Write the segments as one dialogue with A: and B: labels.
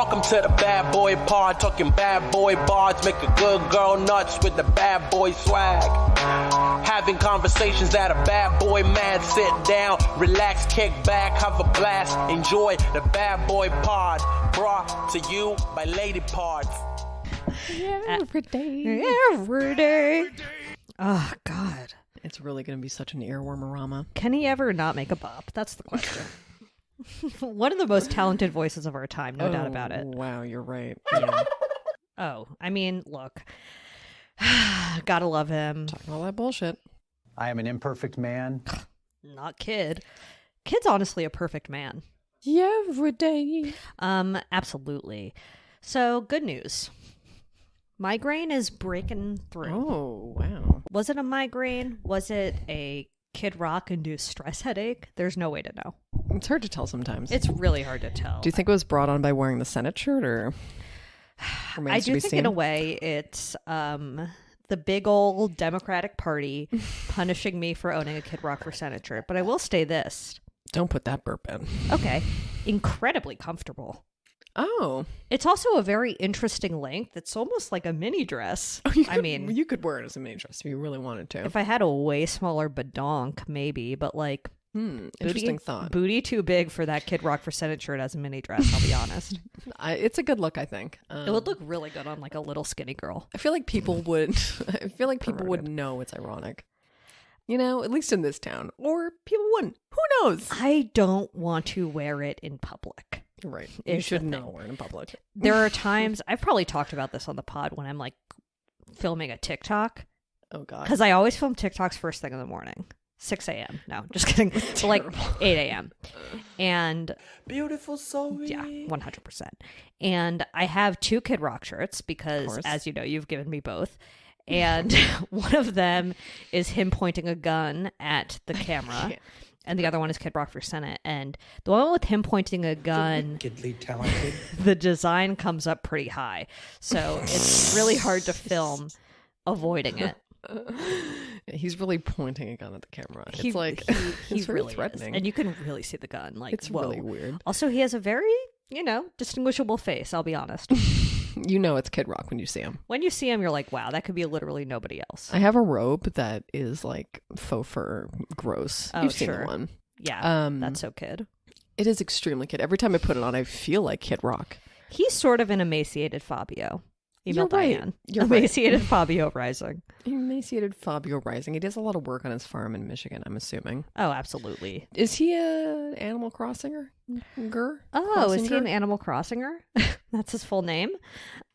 A: Welcome to the bad boy pod, talking bad boy bards, make a good girl nuts with the bad boy swag. Having conversations that a bad boy man, sit down, relax, kick back, have a blast, enjoy the bad boy pod, brought to you by Lady Parts.
B: Every day.
C: Every day. Oh, God.
B: It's really going to be such an earworm-a-rama.
C: Can he ever not make a bop? That's the question. One of the most talented voices of our time, no doubt about it.
B: Wow, you're right. Yeah.
C: Oh, I mean, look. Gotta love him.
B: Talking all that bullshit.
D: I am an imperfect man.
C: Not Kid. Kid's honestly a perfect man.
B: Every day.
C: Absolutely. So, good news. Migraine is breaking through.
B: Oh, wow.
C: Was it a migraine? Was it a Kid Rock-induced stress headache? There's no way to know.
B: It's hard to tell sometimes.
C: It's really hard to tell.
B: Do you think it was brought on by wearing the Senate shirt, or
C: I do think in a way it's the big old Democratic Party punishing me for owning a Kid Rock for Senate shirt. But I will say this.
B: Don't put that burp in.
C: Okay. Incredibly comfortable.
B: Oh.
C: It's also a very interesting length. It's almost like a mini dress.
B: Oh,
C: you
B: could wear it as a mini dress if you really wanted to.
C: If I had a way smaller badonk, maybe, but like
B: interesting thought.
C: Booty too big for that Kid Rock for Senate shirt as a mini dress, I'll be honest.
B: It's a good look, I think.
C: It would look really good on like a little skinny girl.
B: I feel like people would would know it's ironic. You know, at least in this town. Or people wouldn't. Who knows?
C: I don't want to wear it in public.
B: Right. You should not wear it in public.
C: There are times, I've probably talked about this on the pod, when I'm like filming a TikTok.
B: Oh, God.
C: Because I always film TikToks first thing in the morning. 6 a.m. No, just kidding. So like 8 a.m. And
A: beautiful soul.
C: Yeah, 100%. And I have 2 Kid Rock shirts because, as you know, you've given me both. And one of them is him pointing a gun at the camera. And the other one is Kid Rock for Senate. And the one with him pointing a gun,
A: wickedly talented.
C: The design comes up pretty high. So it's really hard to film avoiding it.
B: He's really pointing a gun at the camera.
C: It's
B: like
C: he's
B: really
C: really
B: threatening.
C: Is. And you can really see the gun. Like,
B: it's
C: whoa.
B: really weird.
C: Also, he has a very, distinguishable face, I'll be honest.
B: You know it's Kid Rock when you see him.
C: When you see him, you're like, wow, that could be literally nobody else.
B: I have a robe that is like faux fur gross.
C: Oh,
B: You've seen
C: sure.
B: the one.
C: Yeah, that's so Kid.
B: It is extremely Kid. Every time I put it on, I feel like Kid Rock.
C: He's sort of an emaciated Fabio. Email Diane.
B: You're
C: emaciated Fabio rising.
B: Emaciated Fabio rising. He does a lot of work on his farm in Michigan, I'm assuming.
C: Oh, absolutely.
B: Is he an Animal Crosser?
C: Oh, is he an Animal Crossinger? That's his full name?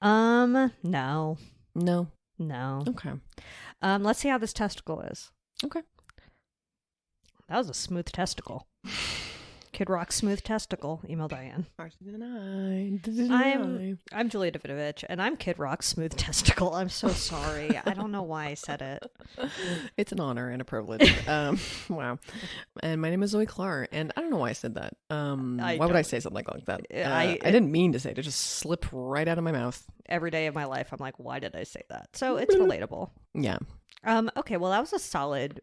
C: No.
B: No. Okay.
C: Let's see how this testicle is.
B: Okay.
C: That was a smooth testicle. Kid Rock smooth testicle. Email Diane. I'm Julia Davidovich, and I'm Kid Rock smooth testicle. I'm so sorry. I don't know why I said it.
B: It's an honor and a privilege. Wow. And my name is Zoe Clark, and I don't know why I said that. Why would I say something like that? I didn't mean to say it. It just slipped right out of my mouth.
C: Every day of my life, I'm like, why did I say that? So it's relatable.
B: Yeah.
C: Okay, well, that was a solid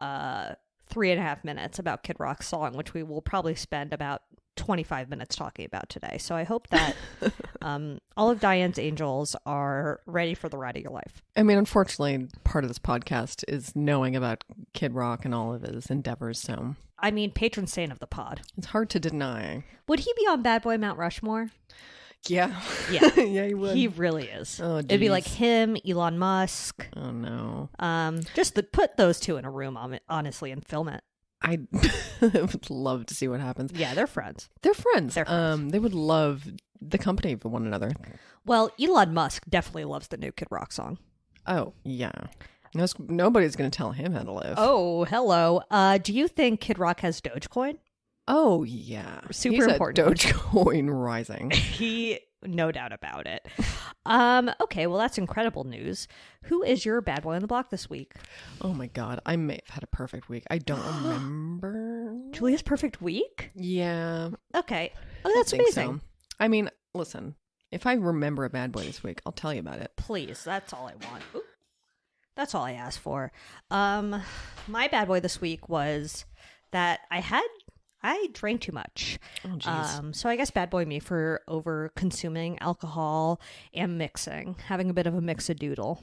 C: 3.5 minutes about Kid Rock's song, which we will probably spend about 25 minutes talking about today. So I hope that all of Diane's angels are ready for the ride of your life.
B: I mean, unfortunately, part of this podcast is knowing about Kid Rock and all of his endeavors, so...
C: I mean, patron saint of the pod.
B: It's hard to deny.
C: Would he be on Bad Boy Mount Rushmore?
B: Yeah.
C: Yeah.
B: Yeah, he would.
C: He really is.
B: Oh,
C: it'd be like him, Elon Musk.
B: Oh, no.
C: Just put those two in a room, honestly, and film it.
B: I would love to see what happens.
C: Yeah, they're friends.
B: They're friends. They would love the company of one another.
C: Well, Elon Musk definitely loves the new Kid Rock song.
B: Oh, yeah. Nobody's going to tell him how to live.
C: Oh, hello. Do you think Kid Rock has Dogecoin?
B: Oh, yeah.
C: Super important.
B: Dogecoin rising.
C: No doubt about it. Okay, well, that's incredible news. Who is your bad boy on the block this week?
B: Oh, my God. I may have had a perfect week. I don't remember.
C: Julia's perfect week?
B: Yeah.
C: Okay. Oh, that's amazing.
B: So. I mean, listen, if I remember a bad boy this week, I'll tell you about it.
C: Please. That's all I want. Ooh. That's all I asked for. My bad boy this week was that I had I drank too much.
B: Oh, jeez.
C: So I guess bad boy me for over consuming alcohol and mixing, having a bit of a mix-a-doodle.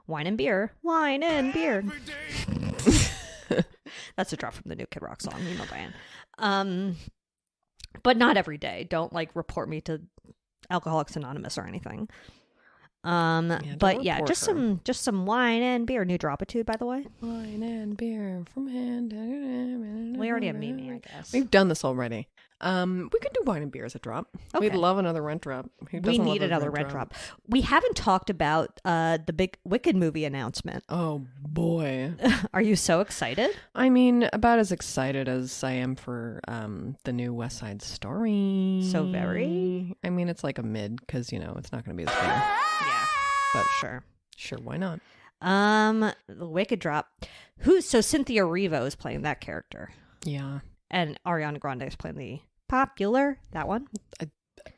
C: Wine and beer. Wine and beer. That's a drop from the new Kid Rock song, you know, Diane. But not every day. Don't like report me to Alcoholics Anonymous or anything. But yeah, just some wine and beer. New Dropitude, by the way.
B: Wine and beer from hand.
C: We already have Mimi, I guess.
B: We've done this already. We could do wine and beer as a drop.
C: Okay.
B: We'd love another rent drop.
C: We need another rent drop. We haven't talked about the big Wicked movie announcement.
B: Oh boy.
C: Are you so excited?
B: I mean, about as excited as I am for the new West Side Story.
C: So very?
B: I mean, it's like a mid because, you know, it's not going to be as good.
C: Yeah.
B: But sure, why not?
C: The Wicked drop. So Cynthia Erivo is playing that character.
B: Yeah.
C: And Ariana Grande is playing the popular, that one.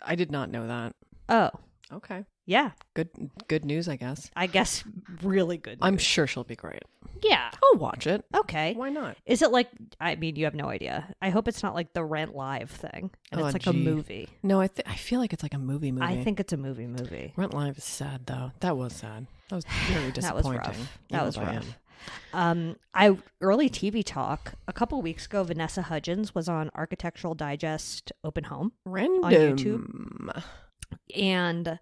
B: I did not know that.
C: Oh.
B: Okay.
C: Yeah.
B: Good news, I guess.
C: I guess really good news.
B: I'm sure she'll be great.
C: Yeah.
B: I'll watch it.
C: Okay.
B: Why not?
C: Is it like, I mean, you have no idea. I hope it's not like the Rent Live thing. And it's like a movie.
B: No, I feel like it's like a movie.
C: I think it's a movie.
B: Rent Live is sad, though. That was sad. That was very disappointing.
C: That was rough. Early TV talk a couple weeks ago. Vanessa Hudgens was on Architectural Digest Open Home
B: Random.
C: on YouTube, and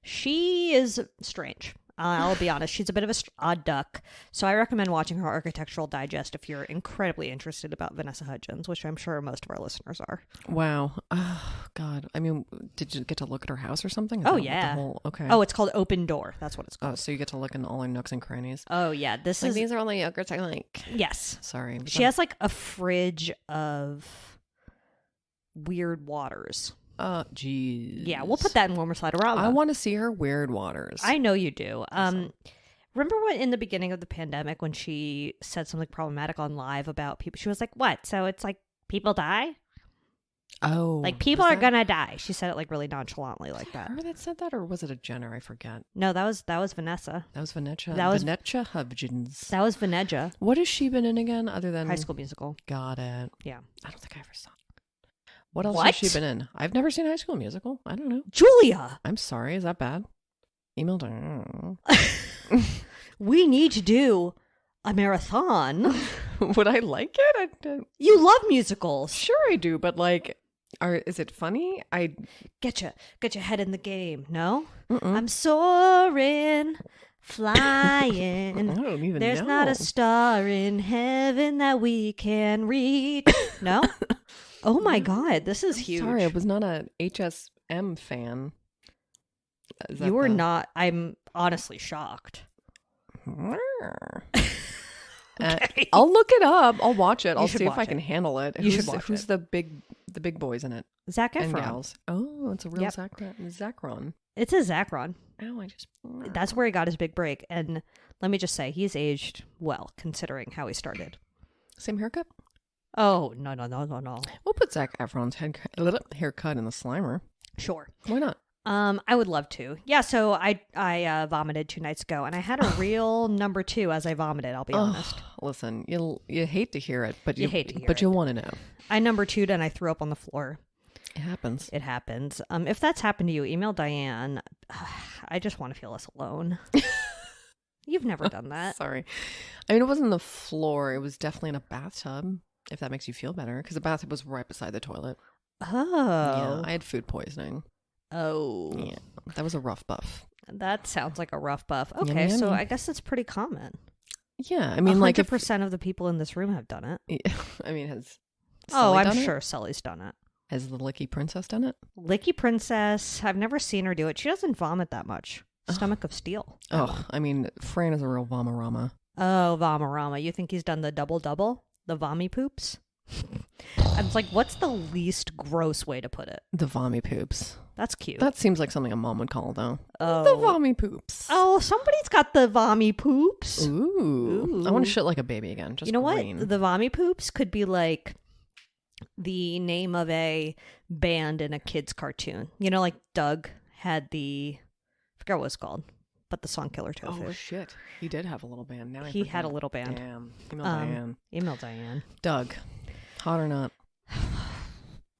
C: she is strange. I'll be honest, she's a bit of a odd duck. So I recommend watching her Architectural Digest if you're incredibly interested about Vanessa Hudgens, which I'm sure most of our listeners are.
B: Wow. Oh, God. I mean, did you get to look at her house or something?
C: Oh, yeah.
B: Okay.
C: Oh, it's called Open Door. That's what it's called.
B: Oh, so you get to look in all her nooks and crannies.
C: Oh, yeah. This is...
B: These are all the yogurts I like.
C: Yes.
B: Sorry.
C: She has like a fridge of weird waters.
B: Geez.
C: Yeah, we'll put that in Warmer Sliderama.
B: I want to see her weird waters.
C: I know you do. Remember when in the beginning of the pandemic when she said something problematic on live about people? She was like, "What? So it's like people die?
B: Oh,
C: like people are gonna die." She said it like really nonchalantly like that.
B: Her that said that, or was it a Jenner? I forget.
C: No, that was Vanessa.
B: That was Vanessa.
C: That was
B: Vanessa Hudgens.
C: That was Vanessa.
B: What has she been in again, other than
C: High School Musical?
B: Got it.
C: Yeah,
B: I don't think I ever saw it. What else has she been in? I've never seen High School Musical. I don't know.
C: Julia.
B: I'm sorry. Is that bad? Email to...
C: We need to do a marathon.
B: Would I like it?
C: You love musicals.
B: Sure I do, but like, is it funny?
C: Get your head in the game. No? I'm soaring, flying.
B: I don't even
C: There's
B: know.
C: not a star in heaven that we can reach. No? Oh my God, this is huge.
B: Sorry, I was not a HSM fan.
C: You were not. I'm honestly shocked.
B: Okay. I'll look it up. I'll watch it. I'll see if I
C: it.
B: can handle it.
C: You should watch
B: who's
C: it.
B: the big boys in it?
C: Zac
B: And
C: Efron.
B: gals. Oh, it's a real
C: Yep.
B: Zacron.
C: It's a Zacron.
B: Oh,
C: That's where he got his big break. And let me just say, he's aged well, considering how he started.
B: Same haircut?
C: Oh, no.
B: We'll put Zac Efron's haircut in the Slimer.
C: Sure.
B: Why not?
C: I would love to. Yeah, so I vomited 2 nights ago, and I had a real number 2 as I vomited, I'll be honest.
B: Listen, you hate to hear it, but you
C: hate to hear
B: but
C: it.
B: you want to know.
C: I number 2'd and I threw up on the floor.
B: It happens.
C: It happens. If that's happened to you, email Diane. I just want to feel less alone. You've never done that.
B: Sorry. I mean, it wasn't the floor. It was definitely in a bathtub, if that makes you feel better, because the bathtub was right beside the toilet.
C: Oh.
B: Yeah, I had food poisoning.
C: Oh.
B: Yeah, that was a rough buff.
C: That sounds like a rough buff. Okay,
B: Yummy,
C: so
B: yummy.
C: I guess it's pretty common.
B: Yeah, I mean, like
C: 100% of the people in this room have done it.
B: I mean, has
C: Oh,
B: Sully
C: I'm
B: done it?
C: sure Sully's done it.
B: Has the Licky Princess done it?
C: Licky Princess, I've never seen her do it. She doesn't vomit that much. Stomach of steel.
B: Oh, I mean, Fran is a real vomarama.
C: Oh, Vomarama. You think he's done the double-double? The vommy poops? I was like, what's the least gross way to put it?
B: The vommy poops.
C: That's cute.
B: That seems like something a mom would call, though.
C: Oh.
B: The vommy poops.
C: Oh, somebody's got the vommy poops.
B: Ooh. I want to shit like a baby again. Just
C: you know
B: green.
C: what? The vommy poops could be like the name of a band in a kid's cartoon. You know, like Doug had I forgot what it's called, but the song Killer Tofu.
B: Oh, shit. He did have a little band. Now
C: He had a little band.
B: Damn. Email Diane.
C: Email Diane.
B: Doug. Hot or not?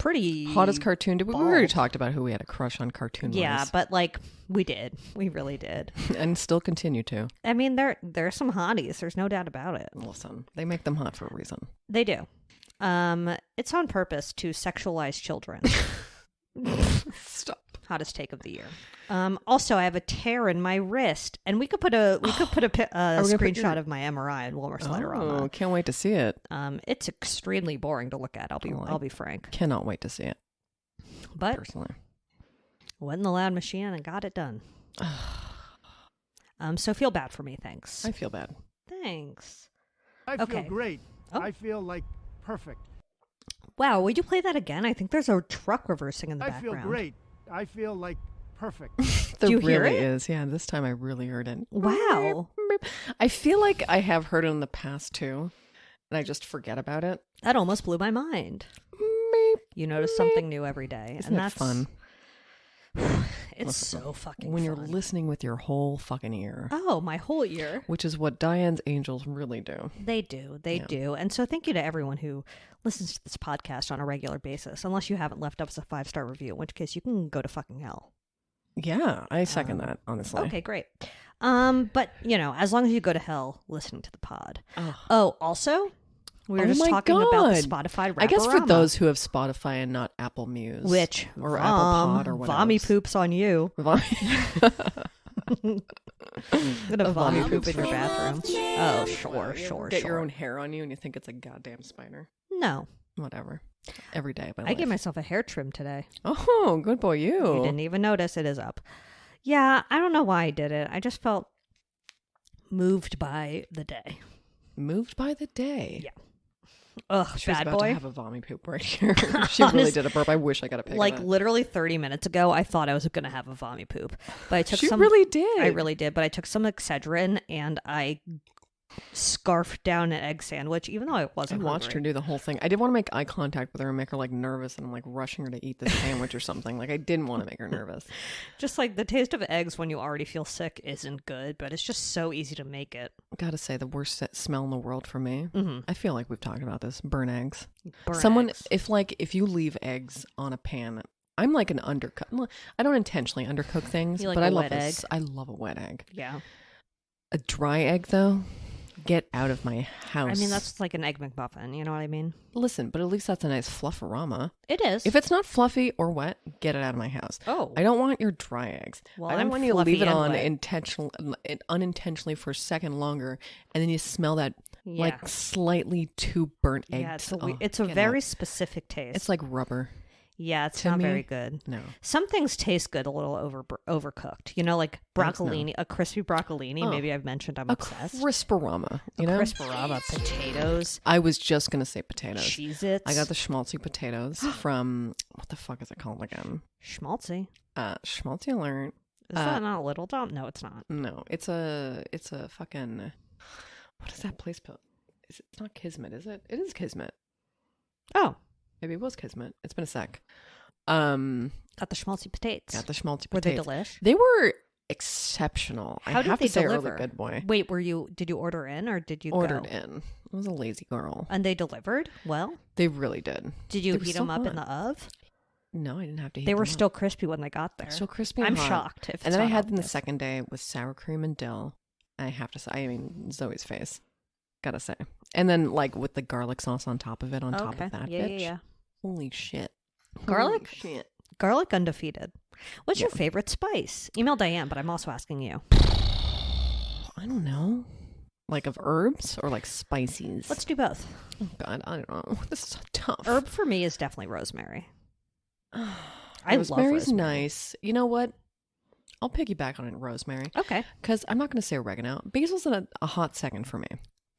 C: pretty
B: Hottest cartoon. We already talked about who we had a crush on cartoon-wise.
C: Yeah, but like we did. We really did.
B: And still continue to.
C: I mean, there are some hotties. There's no doubt about it.
B: Listen, they make them hot for a reason.
C: They do. It's on purpose to sexualize children.
B: Stop.
C: Hottest take of the year. Also, I have a tear in my wrist, and we could put a screenshot of my MRI and Wilmer Sliderama.
B: Oh, can't wait to see it.
C: It's extremely boring to look at. I'll be frank.
B: Cannot wait to see it.
C: But
B: personally,
C: went in the loud machine and got it done. So feel bad for me. Thanks.
B: I feel bad.
C: Thanks.
E: I feel great.
C: Oh.
E: I feel like perfect.
C: Wow, would you play that again? I think there's a truck reversing in the background.
E: I feel great. I feel like perfect.
C: Do you hear it?
B: Is. Yeah, this time I really heard it.
C: Wow.
B: I feel like I have heard it in the past too, and I just forget about it.
C: That almost blew my mind. You notice something new every day.
B: Isn't that fun?
C: It's so fucking
B: when
C: fun.
B: You're listening with your whole fucking ear.
C: Oh, my whole ear.
B: Which is what Diane's angels really do.
C: They do. They do. And so thank you to everyone who listens to this podcast on a regular basis, unless you haven't left us a 5-star review, in which case you can go to fucking hell.
B: Yeah, I second that, honestly.
C: Okay, great. But, as long as you go to hell listening to the pod. Oh, also... We were just talking about the Spotify Wraparama.
B: I guess for those who have Spotify and not Apple Muse.
C: Or
B: Apple Pod or whatever.
C: Vommy poops on you. I'm gonna vommy poop in your bathroom. Oh, sure.
B: Get your own hair on you and you think it's a goddamn spider.
C: No.
B: Whatever. Every day of my
C: I
B: life.
C: gave myself a hair trim today.
B: Oh, good boy, you.
C: You didn't even notice. It is up. Yeah, I don't know why I did it. I just felt moved by the day.
B: Moved by the day?
C: Yeah. Ugh,
B: she was
C: bad
B: about
C: boy.
B: to have a vommy poop right here. She really did a burp. I wish I got a pic of that.
C: Literally 30 minutes ago, I thought I was going to have a vommy poop. But I took
B: She really did.
C: I really did. But I took some Excedrin and I scarfed down an egg sandwich, even though I wasn't
B: watched
C: hungry.
B: her do the whole thing. I did want to make eye contact with her and make her like nervous, and I'm like rushing her to eat the sandwich or something. Like I didn't want to make her nervous.
C: Just like the taste of eggs when you already feel sick isn't good, but it's just so easy to make it.
B: Gotta say, the worst smell in the world for me.
C: Mm-hmm.
B: I feel like we've talked about this. Burn eggs.
C: Eggs.
B: If you leave eggs on a pan, I'm like an undercut. I don't intentionally undercook things,
C: You like
B: but
C: a
B: I love
C: wet egg?
B: I love a wet egg.
C: Yeah.
B: A dry egg though. Get out of my house.
C: I mean, that's like an egg McMuffin. You know what I mean?
B: Listen, but at least that's a nice flufferama.
C: It is.
B: If it's not fluffy or wet, get it out of my house.
C: Oh.
B: I don't want your dry eggs.
C: Well,
B: I don't
C: I'm
B: want you to
C: fluffy
B: leave it
C: and
B: on
C: wet.
B: unintentionally for a second longer, and then you smell that
C: Yeah.
B: like slightly too burnt egg.
C: Yeah, it's a very specific taste.
B: It's like rubber.
C: Yeah, it's
B: to
C: not
B: me.
C: very good.
B: No.
C: Some things taste good a little overcooked. You know, like broccolini, a crispy broccolini. Maybe I've mentioned I'm obsessed.
B: Crisperama. You know?
C: Crisperama, potatoes.
B: I was just going to say potatoes.
C: Cheez-Its.
B: I got the schmaltzy potatoes from, what the fuck is it called again?
C: Schmaltzy.
B: Schmaltzy alert.
C: Is that not Little Dom? No, it's not.
B: No, it's a fucking, what is that place called? It's not Kismet, is it? It is Kismet.
C: Oh.
B: Maybe it was Kismet. It's been a sec.
C: Got the schmaltzy potatoes.
B: Got the schmaltzy
C: Were they
B: potatoes.
C: delish?
B: They were exceptional.
C: How
B: I
C: did
B: have
C: they
B: to say,
C: deliver?
B: early good boy.
C: Wait, did you order in or did you
B: Ordered
C: go?
B: in. I was a lazy girl.
C: And they delivered? Well,
B: They really did.
C: did you
B: They were
C: heat
B: so
C: them up in
B: good.
C: the oven?
B: No, I didn't have to heat
C: They were
B: them up.
C: still crispy when they got there.
B: Still crispy and
C: I'm
B: hot.
C: shocked. If
B: And
C: it's
B: then I
C: not
B: had them the
C: obvious.
B: second day with sour cream and dill. I have to say, I mean, Zoe's face. Gotta say. And then like with the garlic sauce on top of it, on top
C: Okay.
B: of that
C: Yeah,
B: bitch.
C: yeah.
B: Holy shit.
C: Garlic?
B: Holy shit.
C: Garlic undefeated. What's your
B: Yeah.
C: favorite spice? Email Diane, but I'm also asking you.
B: I don't know. Like of herbs or like spices?
C: Let's do both.
B: Oh God, I don't know. This is so tough.
C: Herb for me is definitely rosemary. I love
B: Rosemary's
C: rosemary.
B: nice. You know what? I'll piggyback on it, rosemary.
C: Okay.
B: Because I'm not going to say oregano. Basil's a hot second for me.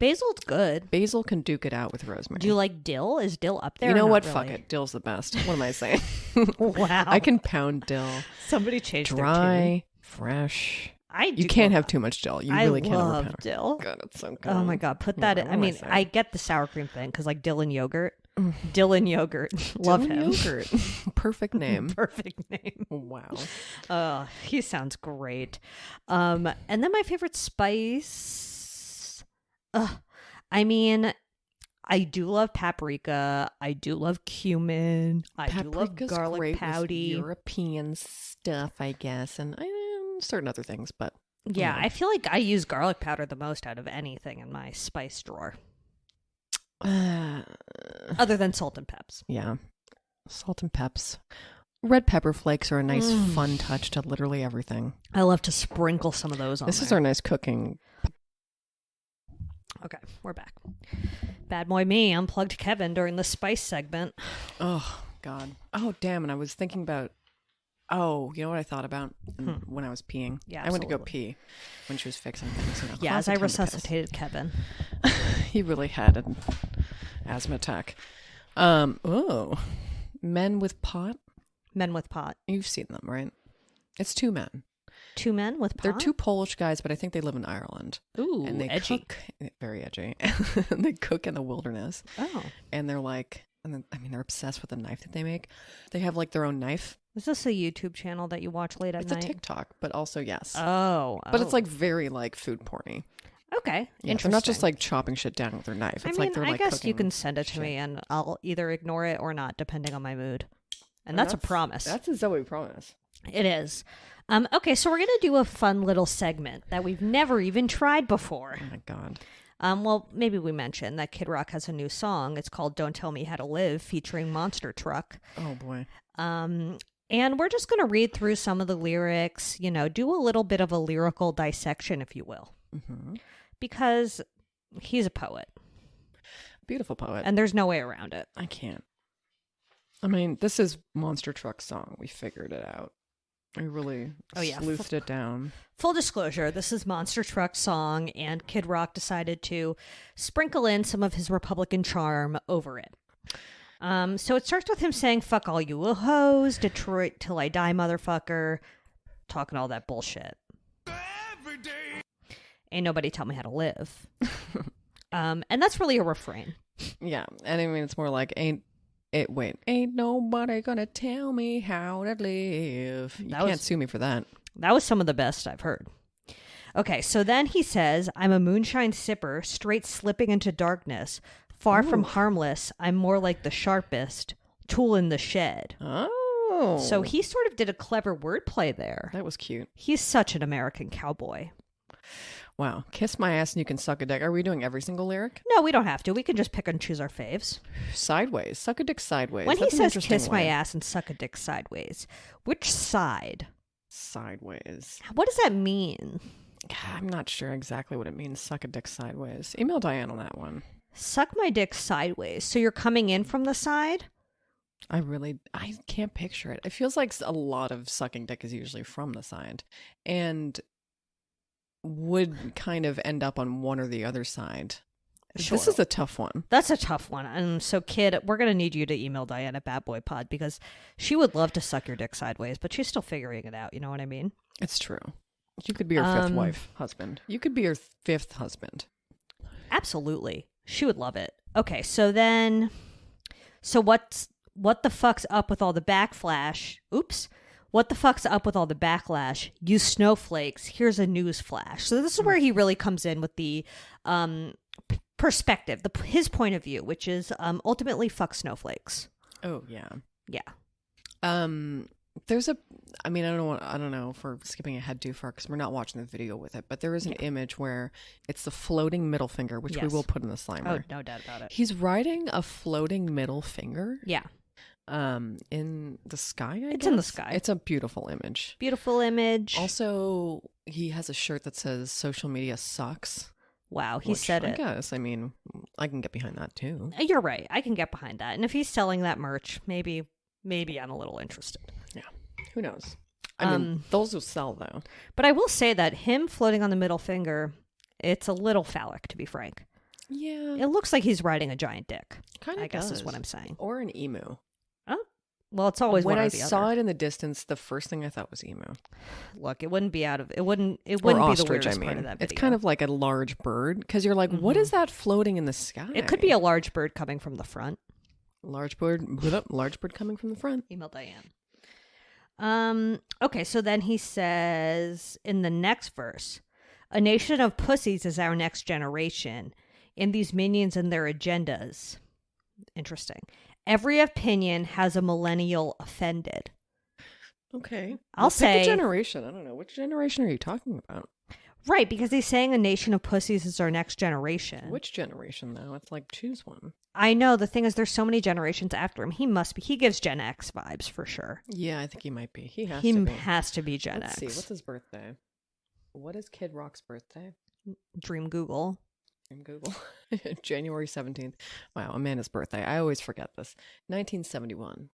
C: Basil's good.
B: Basil can duke it out with rosemary.
C: Do you like dill? Is dill up there?
B: You
C: or
B: know
C: not
B: what?
C: really?
B: Fuck it. Dill's the best. What am I saying?
C: Wow.
B: I can pound dill.
C: Somebody changed their tune.
B: Dry, fresh.
C: I do
B: You can't
C: love-
B: have too much dill. You
C: I
B: really can't
C: love
B: overpower.
C: dill.
B: God, it's so good.
C: Oh my God. Put that in. I mean, I get the sour cream thing because like dill and yogurt. Dill and yogurt. Love
B: Dill and
C: him.
B: yogurt. Perfect name.
C: Perfect name.
B: Wow.
C: He sounds great. And then my favorite spice. I mean, I do love paprika. I do love cumin. I do love garlic
B: great
C: powder.
B: European stuff, I guess, and certain other things, but
C: yeah, I feel like I use garlic powder the most out of anything in my spice drawer. Other than salt and peps.
B: Yeah. Salt and peps. Red pepper flakes are a nice fun touch to literally everything.
C: I love to sprinkle some of those on
B: This is our nice cooking.
C: Okay, we're back. Bad boy me unplugged Kevin during the spice segment.
B: Oh, God. Oh, damn. And I was thinking about, you know what I thought about when I was peeing?
C: Yeah,
B: I went to go pee when she was fixing things.
C: Yeah, as I resuscitated Kevin.
B: He really had an asthma attack. Men with pot?
C: Men with pot.
B: You've seen them, right? It's two men.
C: Two men with pot?
B: They're two Polish guys, but I think they live in Ireland.
C: Ooh,
B: and they
C: edgy.
B: cook, very edgy. They cook in the wilderness.
C: Oh.
B: And they're like, they're obsessed with the knife that they make. They have like their own knife.
C: Is this a YouTube channel that you watch late at night?
B: It's a TikTok, but also yes.
C: Oh.
B: But it's like very like food porny.
C: Okay.
B: Yeah,
C: interesting.
B: they're not just like chopping shit down with their knife. It's like they're like
C: guess
B: cooking
C: you can send it to me and I'll either ignore it or not, depending on my mood. And that's a promise.
B: That's a Zoe promise.
C: It is. Okay, so we're going to do a fun little segment that we've never even tried before.
B: Oh my God.
C: Well, maybe we mentioned that Kid Rock has a new song. It's called Don't Tell Me How to Live, featuring Monster Truck.
B: Oh, boy.
C: And we're just going to read through some of the lyrics, do a little bit of a lyrical dissection, if you will.
B: Mm-hmm.
C: Because he's a poet.
B: Beautiful poet.
C: And there's no way around it.
B: I can't. This is Monster Truck's song. We figured it out. We really sleuthed it down.
C: Full disclosure, this is Monster Truck's song, and Kid Rock decided to sprinkle in some of his Republican charm over it. So it starts with him saying, "Fuck all you hoes, Detroit till I die, motherfucker," talking all that bullshit. Ain't nobody tell me how to live. And that's really a refrain.
B: Yeah, and it's more like, ain't nobody gonna tell me how to live. You can't sue me for that.
C: That was some of the best I've heard. Okay, so then he says, "I'm a moonshine sipper, straight slipping into darkness. Far from harmless, I'm more like the sharpest tool in the shed."
B: Oh.
C: So he sort of did a clever wordplay there.
B: That was cute.
C: He's such an American cowboy.
B: Wow. Kiss my ass and you can suck a dick. Are we doing every single lyric?
C: No, we don't have to. We can just pick and choose our faves.
B: Sideways. Suck a dick sideways.
C: When he says kiss my ass and suck a dick sideways, which side?
B: Sideways.
C: What does that mean?
B: I'm not sure exactly what it means, suck a dick sideways. Email Diane on that one.
C: Suck my dick sideways. So you're coming in from the side?
B: I can't picture it. It feels like a lot of sucking dick is usually from the side. And would kind of end up on one or the other side. Sure. This is a tough one.
C: That's a tough one. And so, Kid, we're going to need you to email Diane at Bad Boy Pod because she would love to suck your dick sideways, but she's still figuring it out. You know what I mean?
B: It's true. You could be her fifth husband. You could be her fifth husband.
C: Absolutely. She would love it. Okay, so what the fuck's up with all the backflash? Oops. What the fuck's up with all the backlash? You snowflakes. Here's a news flash. So this is where he really comes in with the perspective, his point of view, which is ultimately fuck snowflakes.
B: Oh yeah,
C: yeah.
B: There's I don't know if we're skipping ahead too far because we're not watching the video with it, but there is an image where it's the floating middle finger, which we will put in the Slimer.
C: Oh, no doubt about it.
B: He's riding a floating middle finger.
C: Yeah.
B: In the sky,
C: It's in the sky.
B: It's a beautiful image.
C: Beautiful image.
B: Also, he has a shirt that says social media sucks.
C: Wow, he said it.
B: I guess. I can get behind that too.
C: You're right. I can get behind that. And if he's selling that merch, maybe I'm a little interested.
B: Yeah. Who knows? Those will sell though.
C: But I will say that him floating on the middle finger, it's a little phallic, to be frank.
B: Yeah.
C: It looks like he's riding a giant dick.
B: I
C: guess is what I'm saying.
B: Or an emu.
C: Well, it's always
B: when
C: one or
B: I
C: the
B: saw
C: other.
B: it in the distance, the first thing I thought was emu.
C: Look, it wouldn't be it wouldn't
B: or
C: be
B: ostrich,
C: the weirdest part of that video.
B: It's kind of like a large bird because you're like, what is that floating in the sky?
C: It could be a large bird coming from the front.
B: Large bird coming from the front.
C: Email Diane. Okay, so then he says in the next verse, "A nation of pussies is our next generation. in these minions and their agendas. Interesting. Every opinion has a millennial offended.
B: Okay.
C: I'll say
B: pick a generation. I don't know. Which generation are you talking about?
C: Right, because he's saying a nation of pussies is our next generation.
B: Which generation, though? It's like, choose one.
C: I know. The thing is, there's so many generations after him. He must be. He gives Gen X vibes for sure.
B: Yeah, I think he might be. He has to be
C: Gen
B: Let's
C: X.
B: see. What's his birthday? What is Kid Rock's birthday?
C: Dream Google.
B: In Google. January 17th. Wow, Amanda's birthday. I always forget this. 1971.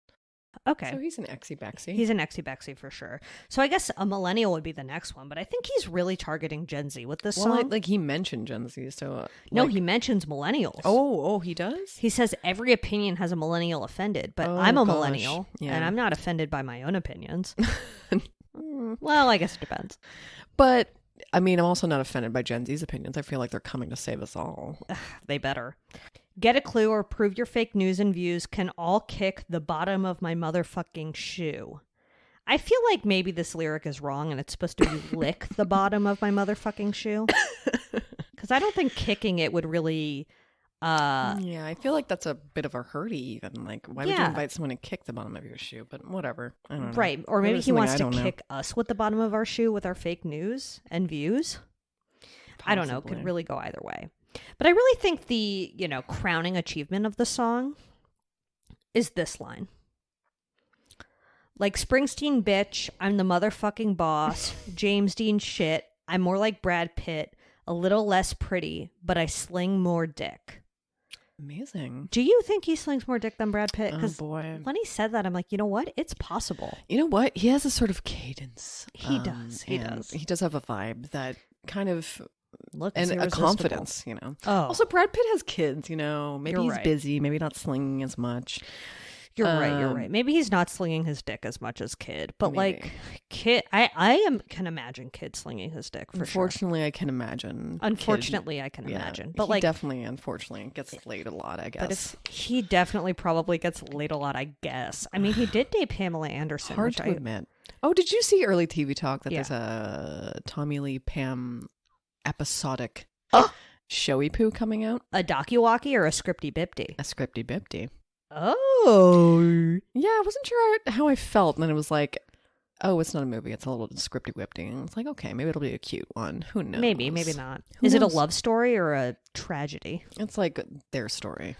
C: Okay.
B: So he's an Exy-Bexy.
C: He's an Exy-Bexy for sure. So I guess a millennial would be the next one, but I think he's really targeting Gen Z with this song.
B: Like he mentioned Gen Z, so...
C: no, he mentions millennials.
B: Oh, he does?
C: He says every opinion has a millennial offended, but I'm a millennial, and I'm not offended by my own opinions. Well, I guess it depends.
B: But, I mean, I'm also not offended by Gen Z's opinions. I feel like they're coming to save us all.
C: They better. Get a clue or prove your fake news and views can all kick the bottom of my motherfucking shoe. I feel like maybe this lyric is wrong and it's supposed to be lick the bottom of my motherfucking shoe. Because I don't think kicking it would really...
B: yeah, I feel like that's a bit of a hurty even. Like, why would you invite someone to kick the bottom of your shoe? But whatever. I don't know.
C: Right. Or maybe he wants to kick us with the bottom of our shoe with our fake news and views. Possibly. I don't know. Could really go either way. But I really think the, crowning achievement of the song is this line. Like Springsteen bitch, I'm the motherfucking boss. James Dean shit. I'm more like Brad Pitt, a little less pretty, but I sling more dick.
B: Amazing.
C: Do you think he slings more dick than Brad Pitt?
B: Oh, boy.
C: When he said that, I'm like, you know what? It's possible.
B: You know what? He has a sort of cadence.
C: He does. He does.
B: He does have a vibe that kind of...
C: and
B: a confidence,
C: Oh.
B: Also, Brad Pitt has kids, Maybe he's busy. Maybe not slinging as much.
C: You're right. Maybe he's not slinging his dick as much as Kid. But, Kid... I can imagine Kid slinging his dick, for
B: Unfortunately, I can imagine.
C: Unfortunately, I can imagine. But,
B: he definitely, unfortunately, gets laid a lot, I guess.
C: But he definitely probably gets laid a lot, I guess. I mean, he did date Pamela Anderson.
B: Hard to admit. Oh, did you see early TV talk that there's a Tommy Lee Pam... episodic showy poo coming out?
C: A Docky Wocky or a Scripty Bipty?
B: A Scripty Bipty.
C: Oh.
B: Yeah, I wasn't sure how I felt. And then it was like, oh, it's not a movie. It's a little Scripty Whipty. And it's like, okay, maybe it'll be a cute one. Who knows?
C: Maybe not. Is it a love story or a tragedy?
B: It's like their story,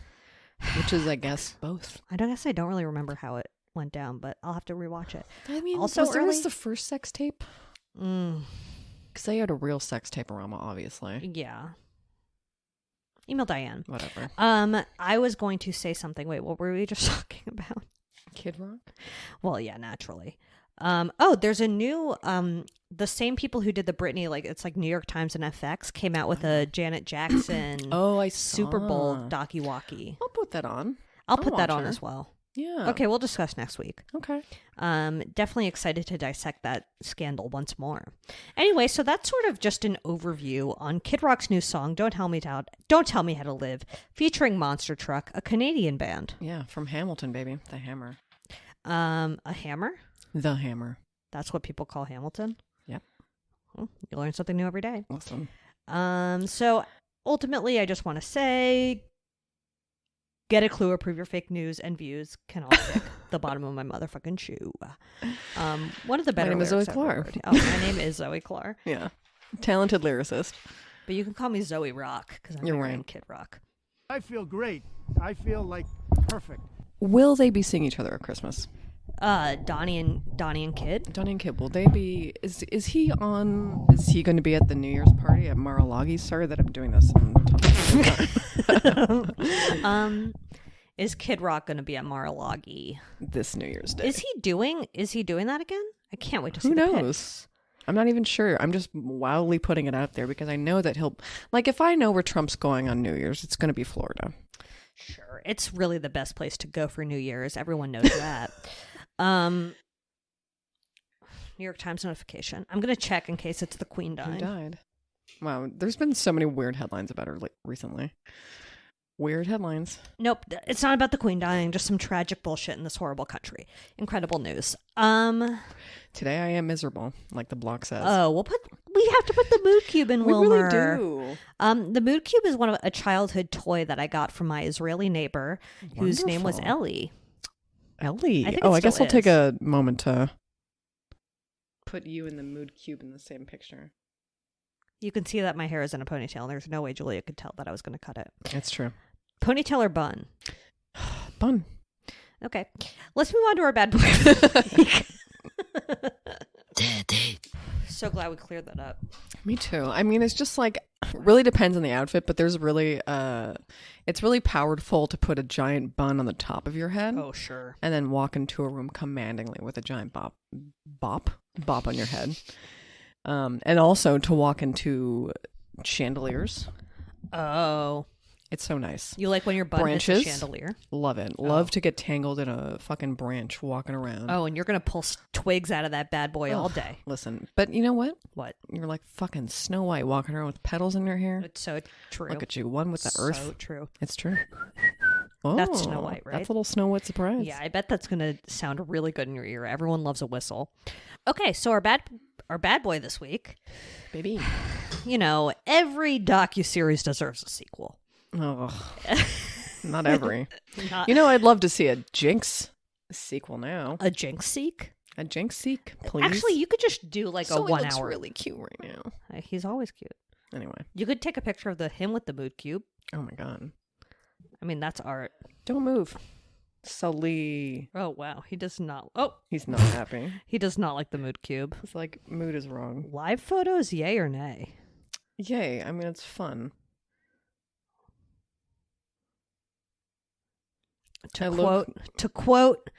B: which is, I guess, both.
C: I don't really remember how it went down, but I'll have to rewatch it.
B: I mean, also, was the first sex tape? Because they had a real sex tape-orama, obviously.
C: Yeah. Email Diane.
B: Whatever.
C: I was going to say something. Wait, what were we just talking about?
B: Kid Rock?
C: Well, yeah, naturally. There's a new, the same people who did the Britney, it's like New York Times and FX came out with a Janet Jackson Super Bowl Docky Wocky.
B: I'll put that on.
C: I'll put that on as well.
B: Yeah.
C: Okay, we'll discuss next week.
B: Okay.
C: Definitely excited to dissect that scandal once more. Anyway, so that's sort of just an overview on Kid Rock's new song, Don't Tell Me How to Live, featuring Monster Truck, a Canadian band.
B: Yeah, from Hamilton, baby. The Hammer.
C: A hammer?
B: The Hammer.
C: That's what people call Hamilton?
B: Yep.
C: Well, you learn something new every day.
B: Awesome.
C: So ultimately, I just want to say... Get a clue or prove your fake news and views can all kick the bottom of my motherfucking shoe. One of the better
B: lyrics. My name is Zoe Clark.
C: My name is Zoe Clark.
B: Yeah. Talented lyricist.
C: But you can call me Zoe Rock because I'm wearing Kid Rock.
E: I feel great. I feel like perfect.
B: Will they be seeing each other at Christmas?
C: Donnie and Kid.
B: Donnie and Kid. Will they be? Is he going to be at the New Year's party at Mar-a-Lago? Sorry that I'm doing this.
C: Is Kid Rock going to be at Mar-a-Lago
B: this New Year's Day?
C: Is he doing that again? I can't wait to see.
B: Who knows?
C: Pics.
B: I'm not even sure. I'm just wildly putting it out there because I know that he'll. Like, if I know where Trump's going on New Year's, it's going to be Florida.
C: Sure, it's really the best place to go for New Year's. Everyone knows that. New York Times notification. I'm going to check in case it's the Queen died.
B: Who died? Wow, there's been so many weird headlines about her recently. Weird headlines.
C: Nope, it's not about the queen dying, just some tragic bullshit in this horrible country. Incredible news.
B: Today I am miserable, like the blog says.
C: Oh, we have to put the mood cube in, Wilmer.
B: We really do.
C: The mood cube is one of a childhood toy that I got from my Israeli neighbor, whose name was Ellie.
B: Ellie.
C: I
B: guess I'll take a moment to put you in the mood cube in the same picture.
C: You can see that my hair is in a ponytail, and there's no way Julia could tell that I was going to cut it.
B: It's true.
C: Ponytail or bun?
B: Bun.
C: Okay. Let's move on to our bad boy. So glad we cleared that up.
B: Me too. I mean, it's just like, really depends on the outfit, but there's really, it's really powerful to put a giant bun on the top of your head.
C: Oh, sure.
B: And then walk into a room commandingly with a giant bop on your head. And also to walk into chandeliers.
C: Oh.
B: It's so nice.
C: You like when your bun hits a chandelier?
B: Love it. Love to get tangled in a fucking branch walking around.
C: Oh, and you're going to pull twigs out of that bad boy all day.
B: Listen, but you know what?
C: What?
B: You're like fucking Snow White walking around with petals in your hair.
C: It's so true.
B: Look at you, one with the earth.
C: So true.
B: It's true. Oh,
C: That's Snow White, right?
B: That's a little Snow White surprise.
C: Yeah, I bet that's going to sound really good in your ear. Everyone loves a whistle. Okay, so our bad boy this week.
B: Baby.
C: You know, every docuseries deserves a sequel.
B: Oh, not every. You know, I'd love to see a Jinx sequel now.
C: A Jinx seek?
B: A Jinx seek, please.
C: Actually, you could just do like a 1 hour.
B: He's really cute right now.
C: He's always cute.
B: Anyway.
C: You could take a picture of him with the mood cube.
B: Oh my god.
C: I mean, that's art.
B: Don't move. Sully.
C: Oh, wow. He does not. Oh.
B: He's not happy.
C: He does not like the mood cube.
B: It's like, mood is wrong.
C: Live photos, yay or nay?
B: Yay. I mean, it's fun.
C: To quote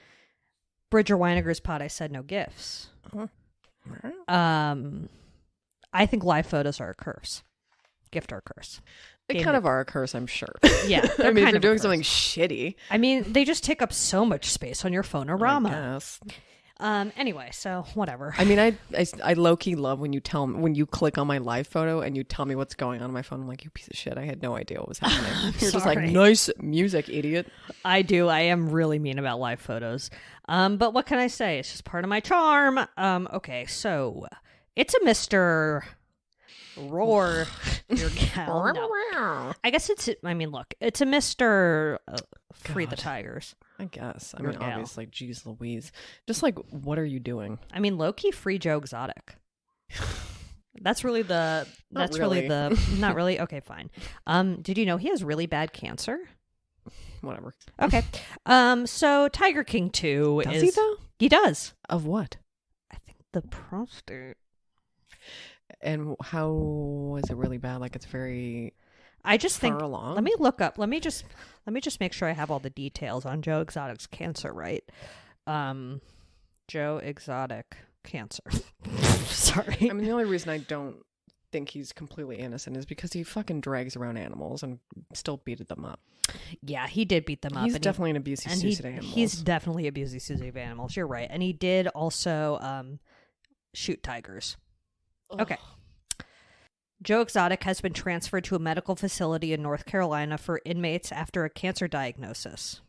C: Bridger Weiniger's pod, I said no gifts. I think live photos are a curse. Gift or a curse.
B: They kind of are a curse, I'm sure.
C: Yeah.
B: I mean, if you're doing something shitty.
C: I mean, they just take up so much space on your phonorama.
B: I guess.
C: Anyway, so whatever.
B: I mean, I low-key love when you click on my live photo and you tell me what's going on my phone. I'm like, you piece of shit. I had no idea what was happening. You're just like, nice music, idiot.
C: I do. I am really mean about live photos. But what can I say? It's just part of my charm. Okay, so it's a Mr. Roar your gal. No. I guess it's a Mr. Free the Tigers.
B: I guess. I mean, obviously, geez Louise. Just like, what are you doing?
C: I mean, low-key free Joe Exotic. That's really the...
B: Not really.
C: Not really? Okay, fine. Did you know he has really bad cancer?
B: Whatever.
C: Okay. So Tiger King 2
B: Does he, though?
C: He does.
B: Of what?
C: I think the prostate.
B: And how is it really bad? Like, it's very...
C: I just think,
B: along?
C: Let me look up. Let me just make sure I have all the details on Joe Exotic's cancer right. Joe Exotic cancer. Sorry.
B: I mean, the only reason I don't think he's completely innocent is because he fucking drags around animals and still beat them up.
C: Yeah, he did beat them up.
B: He's definitely an abusive of animals.
C: He's definitely abusive of animals. You're right. And he did also shoot tigers.
B: Ugh.
C: Okay. Joe Exotic has been transferred to a medical facility in North Carolina for inmates after a cancer diagnosis.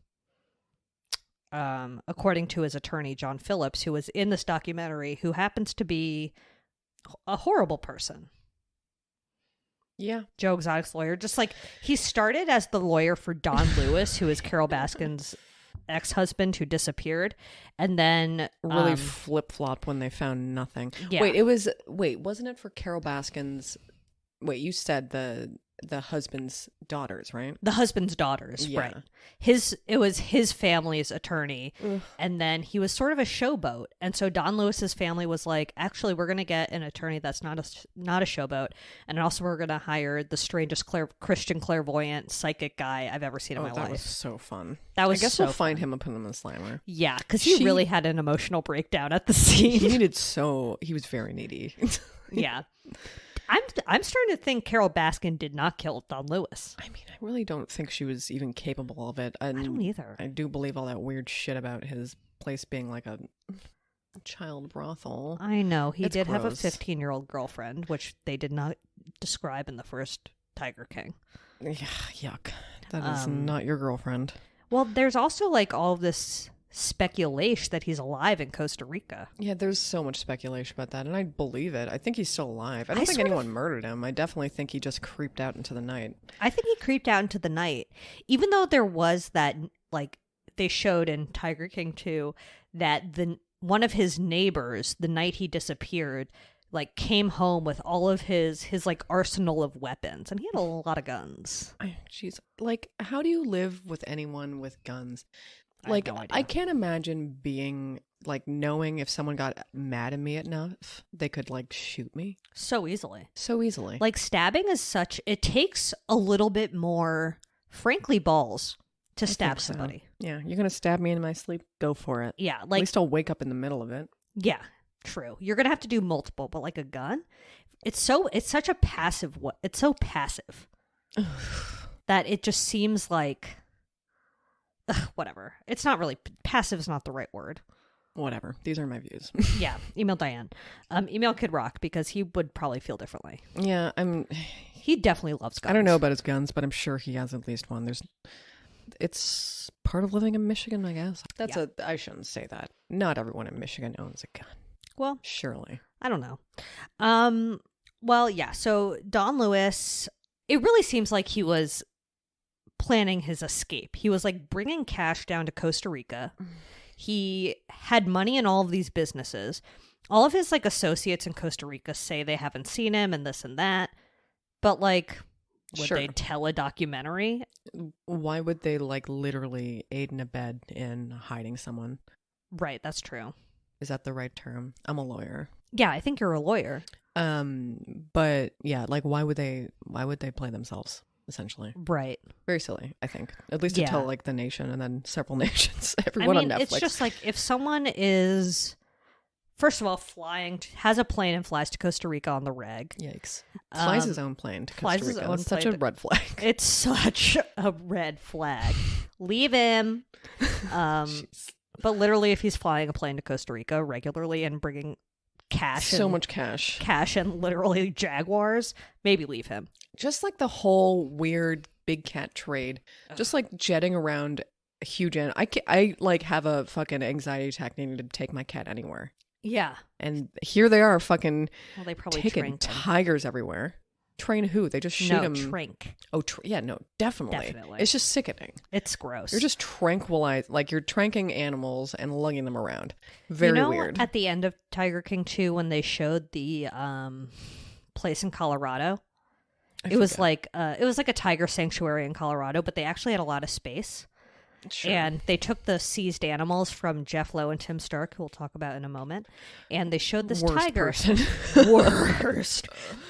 C: According to his attorney, John Phillips, who was in this documentary, who happens to be a horrible person.
B: Yeah.
C: Joe Exotic's lawyer. Just like, he started as the lawyer for Don Lewis, who is Carol Baskin's ex-husband who disappeared, and then
B: really flip-flopped when they found nothing.
C: Yeah.
B: Wasn't it for Carol Baskin's... Wait, you said the husband's daughters, right?
C: The husband's daughters,
B: yeah.
C: right. It was his family's attorney. Ugh. And then he was sort of a showboat. And so Don Lewis's family was like, actually, we're going to get an attorney that's not a showboat. And also we're going to hire the strangest Christian clairvoyant psychic guy I've ever seen in my life.
B: That was so fun.
C: I guess we'll
B: find him and put him in the slammer.
C: Yeah, because he really had an emotional breakdown at the scene.
B: He was very needy.
C: Yeah. I'm starting to think Carol Baskin did not kill Don Lewis.
B: I mean, I really don't think she was even capable of it. And
C: I don't either.
B: I do believe all that weird shit about his place being like a child brothel.
C: I know. He did have a
B: gross.
C: 15-year-old girlfriend, which they did not describe in the first Tiger King.
B: Yeah, yuck. That is not your girlfriend.
C: Well, there's also like all this speculation that he's alive in Costa Rica.
B: Yeah, there's so much speculation about that, and I believe it. I think he's still alive. I don't think anyone murdered him. I definitely think he just creeped out into the night.
C: I think he creeped out into the night, even though there was that, like, they showed in Tiger King 2 that one of his neighbors, the night he disappeared, like, came home with all of his like arsenal of weapons, and he had a lot of guns.
B: Jeez, like, how do you live with anyone with guns? Like, I can't imagine being, like, knowing if someone got mad at me enough, they could, like, shoot me.
C: So easily.
B: So easily.
C: Like, stabbing is such, it takes a little bit more, frankly, balls to stab somebody.
B: Yeah, you're going to stab me in my sleep? Go for it.
C: Yeah. Like,
B: at least I'll wake up in the middle of it.
C: Yeah, true. You're going to have to do multiple, but like a gun, it's such a passive, it's so passive that it just seems like, whatever. It's not really, passive is not the right word.
B: Whatever. These are my views.
C: Yeah. Email Diane. Email Kid Rock, because he would probably feel differently.
B: Yeah,
C: he definitely loves guns.
B: I don't know about his guns, but I'm sure he has at least one. It's part of living in Michigan, I guess. I shouldn't say that. Not everyone in Michigan owns a gun. Well, surely.
C: I don't know. Well, yeah. So Don Lewis, it really seems like he was planning his escape. He was like bringing cash down to Costa Rica. He had money in all of these businesses. All of his like associates in Costa Rica say they haven't seen him and this and that. But like, would they tell a documentary?
B: Why would they like literally aid and abet in hiding someone?
C: Right, that's true.
B: Is that the right term? I'm a lawyer.
C: Yeah, I think you're a lawyer.
B: But yeah, like why would they play themselves, essentially?
C: Right.
B: Very silly, I think. At least to tell like the nation and then several nations. Everyone on Netflix.
C: It's just like if someone is, first of all, has a plane and flies to Costa Rica on the reg.
B: Yikes. Flies his own plane to Costa Rica. That's such a red flag.
C: It's such a red flag. Leave him. But literally, if he's flying a plane to Costa Rica regularly and bringing cash,
B: so much cash
C: and literally Jaguars, maybe leave him.
B: Just like the whole weird big cat trade, just like jetting around a huge I like have a fucking anxiety attack needing to take my cat anywhere.
C: Yeah,
B: and here they are, fucking.
C: Well, they probably
B: taking tigers everywhere. Train who? They just shoot them.
C: Trank.
B: Oh, yeah, no, definitely. It's just sickening.
C: It's gross.
B: You're just like you're tranking animals and lugging them around. Very weird.
C: At the end of Tiger King 2, when they showed the place in Colorado, it was like a tiger sanctuary in Colorado, but they actually had a lot of space. Sure. And they took the seized animals from Jeff Lowe and Tim Stark, who we'll talk about in a moment, and they showed this tiger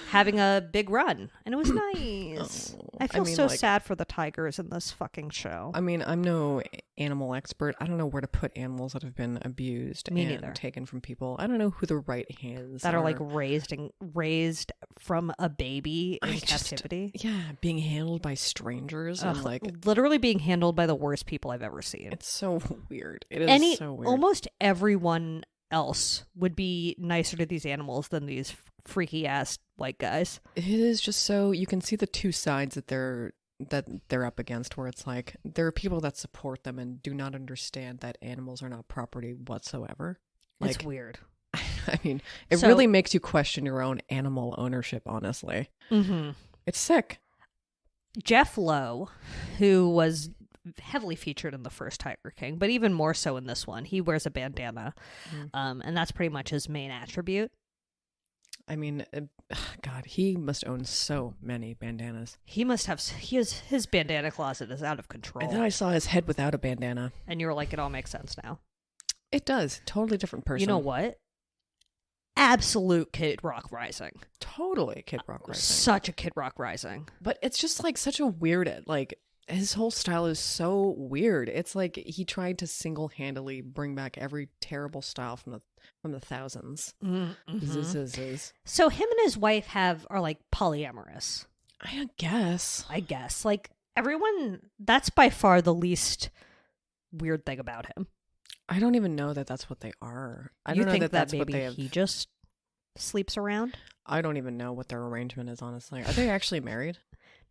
C: having a big run, and it was nice. I feel so sad for the tigers in this fucking show.
B: I mean, I'm no animal expert. I don't know where to put animals that have been abused and taken from people. I don't know who the right hands
C: that are like raised from a baby in captivity.
B: Yeah, being handled by strangers and like
C: literally being handled by the worst people I've ever seen.
B: It's so weird. It is so weird.
C: Almost everyone else would be nicer to these animals than these freaky ass white guys.
B: It is just so you can see the two sides that they're up against, where it's like there are people that support them and do not understand that animals are not property whatsoever. Like,
C: it's weird.
B: I mean, it really makes you question your own animal ownership, honestly. Mm-hmm. It's sick.
C: Jeff Lowe, who was heavily featured in the first Tiger King, but even more so in this one, he wears a bandana, and that's pretty much his main attribute.
B: I mean, God, he must own so many bandanas.
C: His bandana closet is out of control.
B: And then I saw his head without a bandana.
C: And you were like, it all makes sense now.
B: It does. Totally different person.
C: You know what? Absolute Kid Rock Rising.
B: Totally Kid Rock Rising.
C: Such a Kid Rock Rising.
B: But it's just like such a weird, like, his whole style is so weird. It's like he tried to single-handedly bring back every terrible style from the thousands. Mm-hmm.
C: So him and his wife are like polyamorous.
B: I guess.
C: Like everyone, that's by far the least weird thing about him.
B: I don't even know that that's what they are. I
C: don't
B: know
C: think
B: that's
C: maybe
B: what they have.
C: He just sleeps around?
B: I don't even know what their arrangement is, honestly. Are they actually married?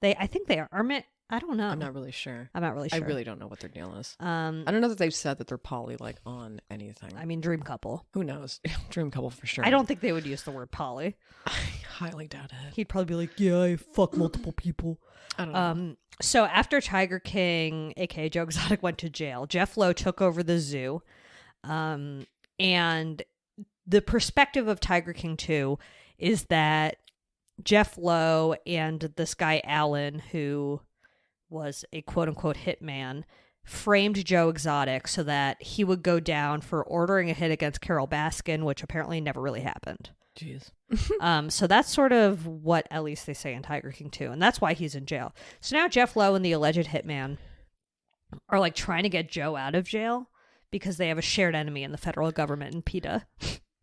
C: I think they are. I don't know.
B: I'm not really sure.
C: I
B: really don't know what their deal is. I don't know that they've said that they're poly like on anything.
C: I mean, dream couple.
B: Who knows? Dream couple for sure.
C: I don't think they would use the word poly.
B: I highly doubt it.
C: He'd probably be like, yeah, I fuck multiple people.
B: I don't know.
C: So after Tiger King, aka Joe Exotic, went to jail, Jeff Lowe took over the zoo. And the perspective of Tiger King 2 is that Jeff Lowe and this guy Alan, who was a quote-unquote hitman, framed Joe Exotic so that he would go down for ordering a hit against Carol Baskin, which apparently never really happened.
B: Jeez.
C: So that's sort of what at least they say in Tiger King 2, and that's why he's in jail. So now Jeff Lowe and the alleged hitman are like trying to get Joe out of jail because they have a shared enemy in the federal government in PETA.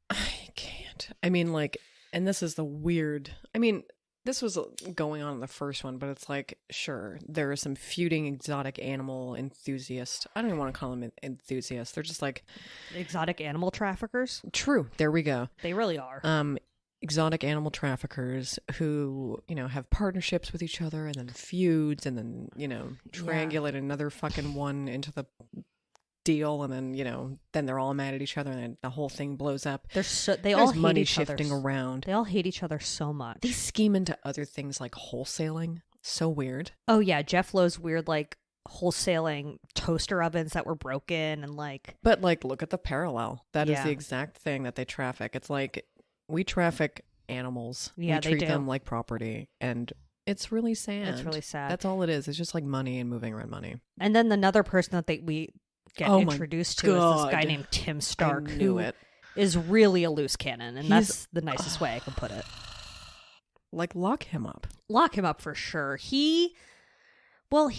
B: I can't. I mean, like, and this is the weird... I mean, this was going on in the first one, but it's like, sure, there are some feuding exotic animal enthusiasts. I don't even want to call them enthusiasts. They're just like...
C: Exotic animal traffickers?
B: True. There we go.
C: They really are.
B: Exotic animal traffickers who, you know, have partnerships with each other and then feuds and then, you know, triangulate another fucking one into the deal, and then, you know, then they're all mad at each other and then the whole thing blows up.
C: They all hate
B: money
C: each
B: shifting
C: other.
B: around.
C: They all hate each other so much.
B: They scheme into other things like wholesaling. So weird.
C: Oh yeah, Jeff Lowe's weird like wholesaling toaster ovens that were broken and like...
B: But like, look at the parallel. That is the exact thing that they traffic. It's like, we traffic animals.
C: Yeah,
B: we
C: they
B: treat
C: do.
B: them like property, and it's really sad.
C: It's really sad.
B: That's all it is. It's just like money and moving around money.
C: And then another person that we get introduced to is this guy named Tim Stark, who is really a loose cannon, and that's the nicest way I can put it.
B: Like, lock him up.
C: Lock him up for sure. He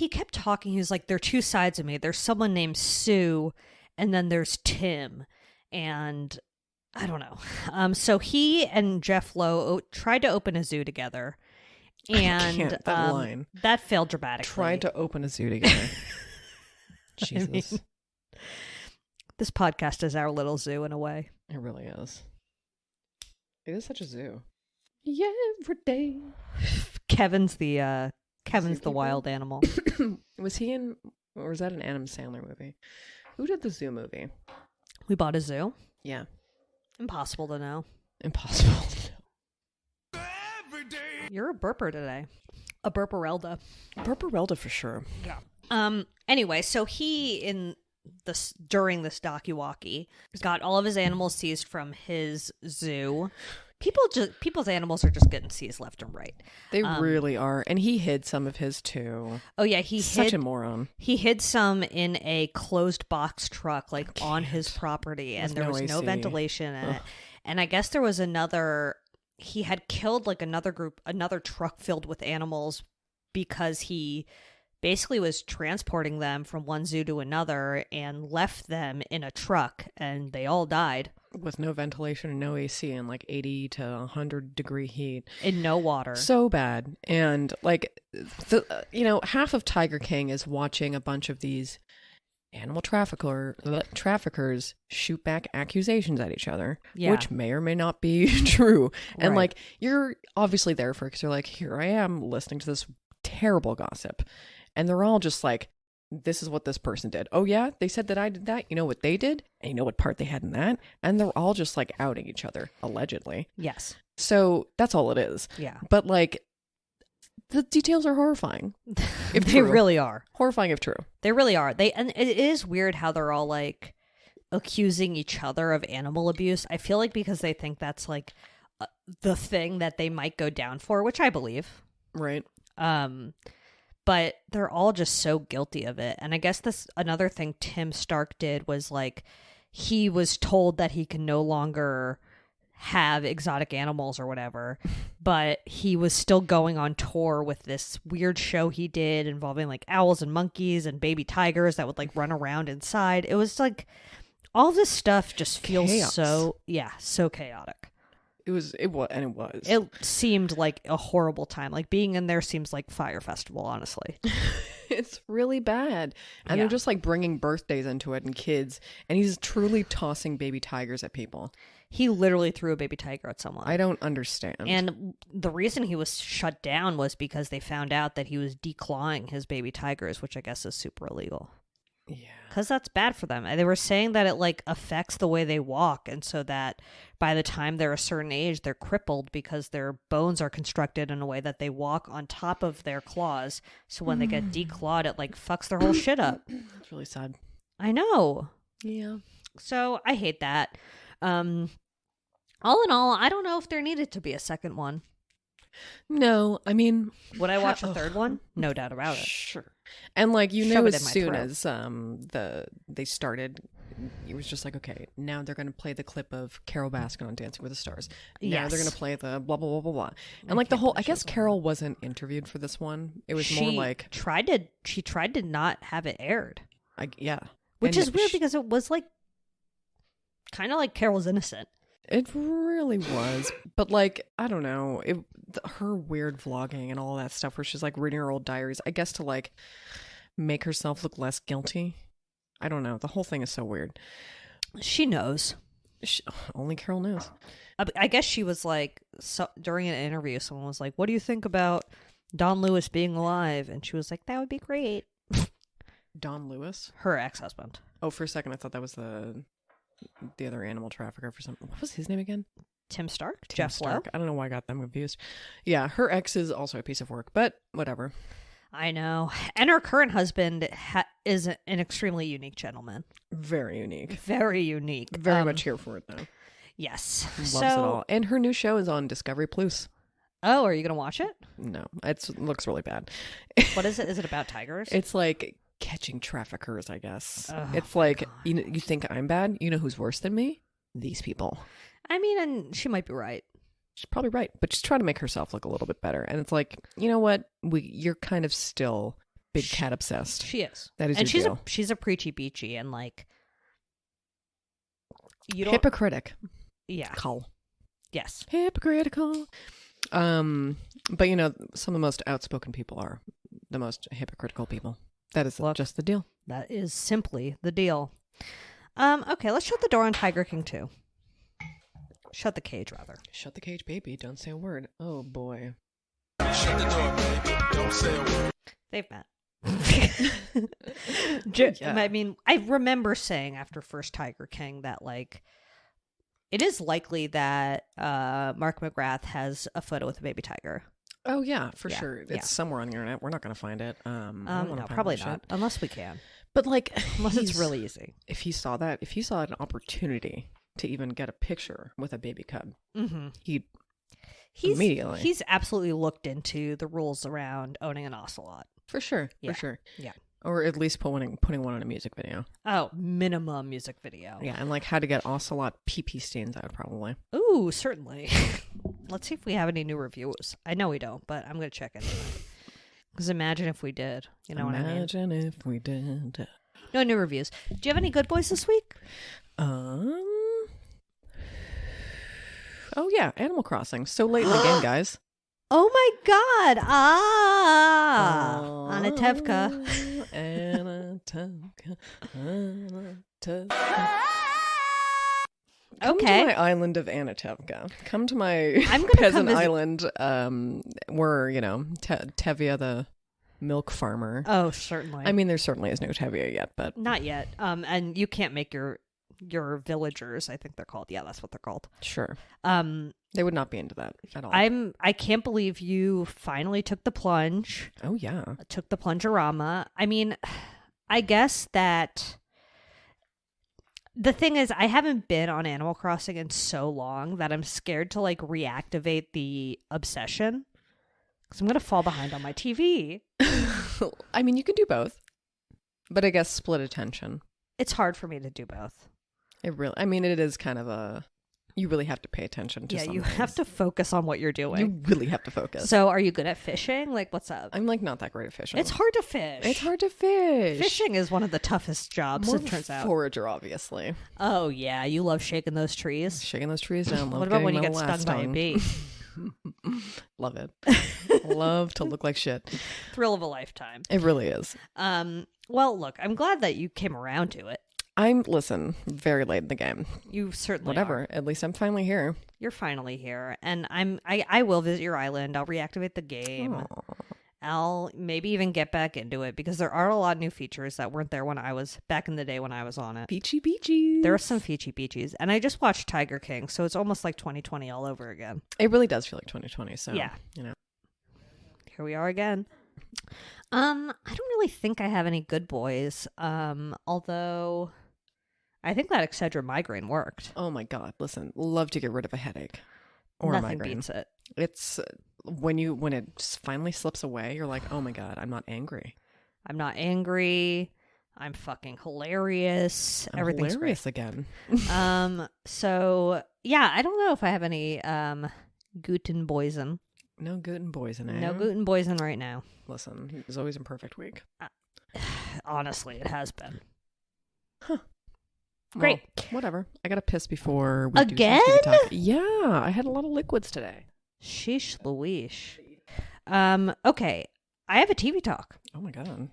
C: kept talking. He was like, there are two sides of me. There's someone named Sue, and then there's Tim. And I don't know. So he and Jeff Lowe tried to open a zoo together. And
B: that line.
C: That failed dramatically.
B: Tried to open a zoo together. Jesus.
C: I mean, this podcast is our little zoo in a way.
B: It really is. It is such a zoo. Every day.
C: Kevin's the wild animal.
B: Was he in, or was that an Adam Sandler movie? Who did the zoo movie?
C: We bought a zoo?
B: Yeah.
C: Impossible to know.
B: Impossible to know.
C: You're a burper today. A burperelda.
B: Burperelda for sure.
C: Yeah. Anyway, so he during this Docky Wocky got all of his animals seized from his zoo. People's animals are just getting seized left and right.
B: They really are. And he hid some of his too.
C: Oh yeah,
B: Such a moron.
C: He hid some in a closed box truck, like on his property, and there was no ventilation in it. And I guess there was he had killed like another truck filled with animals because he basically was transporting them from one zoo to another and left them in a truck, and they all died.
B: With no ventilation and no AC and like 80 to 100 degree heat.
C: In no water.
B: So bad. And like, half of Tiger King is watching a bunch of these animal traffickers shoot back accusations at each other, which may or may not be true. And like, you're obviously there for it because you're like, here I am listening to this terrible gossip. And they're all just like, this is what this person did. Oh yeah, they said that I did that. You know what they did? And you know what part they had in that? And they're all just like outing each other, allegedly.
C: Yes.
B: So that's all it is.
C: Yeah.
B: But like, the details are horrifying.
C: If they really are.
B: Horrifying if true. They
C: really are. And it is weird how they're all like accusing each other of animal abuse. I feel like because they think that's like the thing that they might go down for, which I believe.
B: Right.
C: But they're all just so guilty of it. And I guess another thing Tim Stark did was like, he was told that he can no longer have exotic animals or whatever, but he was still going on tour with this weird show he did involving like owls and monkeys and baby tigers that would like run around inside. It was like, all this stuff just feels
B: chaos.
C: so chaotic.
B: It was.
C: It seemed like a horrible time. Like being in there seems like Fire Festival, honestly.
B: It's really bad. And they're just like bringing birthdays into it and kids. And he's truly tossing baby tigers at people.
C: He literally threw a baby tiger at someone.
B: I don't understand.
C: And the reason he was shut down was because they found out that he was declawing his baby tigers, which I guess is super illegal.
B: Yeah.
C: Because that's bad for them. And they were saying that it like affects the way they walk. And so that by the time they're a certain age, they're crippled because their bones are constructed in a way that they walk on top of their claws. So when they get declawed, it like fucks their whole shit up.
B: It's really sad.
C: I know.
B: Yeah.
C: So I hate that. All in all, I don't know if there needed to be a second one.
B: No, I mean,
C: would I watch a third one? No doubt about it.
B: Sure. And like you
C: Shove
B: know,
C: it
B: as
C: in my
B: soon
C: throat.
B: as they started, it was just like, okay, now they're going to play the clip of Carol Baskin on Dancing with the Stars. Now they're going to play the blah blah blah blah blah. And like the whole, I guess Carol wasn't interviewed for this one. It was more like
C: she tried to not have it aired.
B: Yeah,
C: which
B: and
C: is weird because it was like kind of like Carol's innocent.
B: It really was, but like I don't know, her weird vlogging and all that stuff, where she's like reading her old diaries, I guess to like make herself look less guilty. I don't know. The whole thing is so weird.
C: She knows.
B: Only Carol knows.
C: I guess she was like, during an interview, someone was like, "What do you think about Don Lewis being alive?" And she was like, "That would be great."
B: Don Lewis,
C: her ex-husband.
B: Oh, for a second I thought that was the other animal trafficker for something. What was his name again?
C: Tim Stark?
B: Jeff Stark. Lowe? I don't know why I got them confused. Yeah, her ex is also a piece of work, but whatever.
C: I know. And her current husband is an extremely unique gentleman.
B: Very unique.
C: Very unique.
B: Very much here for it, though.
C: Yes.
B: Loves it all. And her new show is on Discovery Plus.
C: Oh, are you going to watch it?
B: No, it looks really bad.
C: What is it? Is it about tigers?
B: It's like catching traffickers, I guess.
C: Oh,
B: it's like, you think I'm bad? You know who's worse than me? These people.
C: I mean, and she might be right.
B: She's probably right, but she's trying to make herself look a little bit better. And it's like, you know what? You're kind of still big cat obsessed.
C: She is.
B: That is
C: and
B: your deal.
C: She's a preachy beachy and like you don't
B: hypocritic.
C: Yeah.
B: Cull.
C: Yes.
B: Hypocritical. But you know, some of the most outspoken people are the most hypocritical people. That is just the deal.
C: That is simply the deal. Okay, let's shut the door on Tiger King 2. Shut the cage, rather.
B: Shut the cage, baby. Don't say a word. Oh, boy.
F: Shut the door, baby. Don't say a word.
C: They've met.
B: Yeah.
C: I mean, I remember saying after first Tiger King that, like, it is likely that Mark McGrath has a photo with a baby tiger.
B: Oh, yeah, for sure. It's somewhere on the internet. We're not going to find it.
C: No, probably not. Unless we can.
B: But, like,
C: unless it's really easy.
B: If he saw an opportunity to even get a picture with a baby cub, he's immediately.
C: He's absolutely looked into the rules around owning an ocelot.
B: For sure.
C: Yeah.
B: For sure.
C: Yeah.
B: Or at least putting one in a music video.
C: Oh, minimum music video.
B: Yeah, and like how to get ocelot pee-pee stains out, probably.
C: Ooh, certainly. Let's see if we have any new reviews. I know we don't, but I'm going to check anyway. Because imagine if we did. You know what I mean?
B: Imagine if we did.
C: No new reviews. Do you have any good boys this week?
B: Oh yeah, Animal Crossing. So late in the game, guys.
C: Oh my god! Anatevka.
B: Come
C: okay.
B: to my island of Anatevka. Come to my peasant island, where, you know, Tevye the milk farmer.
C: Oh, certainly.
B: I mean, there certainly is no Tevye yet, but...
C: Not yet. And you can't make your villagers, I think they're called. Yeah, that's what they're called.
B: Sure. They would not be into that at all.
C: I can't believe you finally took the plunge.
B: Oh, yeah.
C: Took the plungerama. I mean, I guess that... The thing is, I haven't been on Animal Crossing in so long that I'm scared to, like, reactivate the obsession. Because I'm going to fall behind on my TV.
B: I mean, you can do both. But I guess split attention.
C: It's hard for me to do both.
B: It is kind of you really have to pay attention to something.
C: Yeah, you have to focus on what you're doing.
B: You really have to focus.
C: So are you good at fishing? Like, what's up?
B: I'm, like, not that great at fishing.
C: It's hard to fish.
B: It's hard to fish.
C: Fishing is one of the toughest jobs, it turns out.
B: Forager, obviously.
C: Oh, yeah. You love shaking those trees.
B: Shaking those trees down.
C: What about when you get stung by a bee?
B: Love it. Love to look like shit.
C: Thrill of a lifetime.
B: It really is.
C: Well, look, I'm glad that you came around to it.
B: Listen, very late in the game.
C: You certainly
B: Whatever.
C: are.
B: At least I'm finally here.
C: You're finally here, and I will visit your island. I'll reactivate the game.
B: Aw.
C: I'll maybe even get back into it because there are a lot of new features that weren't there when I was back in the day when I was on it.
B: Peachy peachy.
C: There are some feachy peaches, and I just watched Tiger King, so it's almost like 2020 all over again.
B: It really does feel like 2020. So
C: Yeah.
B: you know.
C: Here we are again. I don't really think I have any good boys. Although I think that Excedrin migraine worked.
B: Oh my God! Listen, love to get rid of a headache or a
C: Nothing
B: migraine.
C: beats it.
B: It's when it finally slips away, you're like, oh my God, I'm not angry.
C: I'm not angry. I'm fucking hilarious.
B: I'm
C: Everything's
B: hilarious again.
C: So yeah, I don't know if I have any Guten Boysen.
B: No gluten poison, eh?
C: No Guten Boysen right now.
B: Listen, it's always a perfect week.
C: Honestly, it has been.
B: Well,
C: Great.
B: whatever. I gotta piss before we
C: Again?
B: do some TV talk. Yeah, I had a lot of liquids today.
C: Sheesh Louise. Okay, I have a TV talk.
B: Oh my God.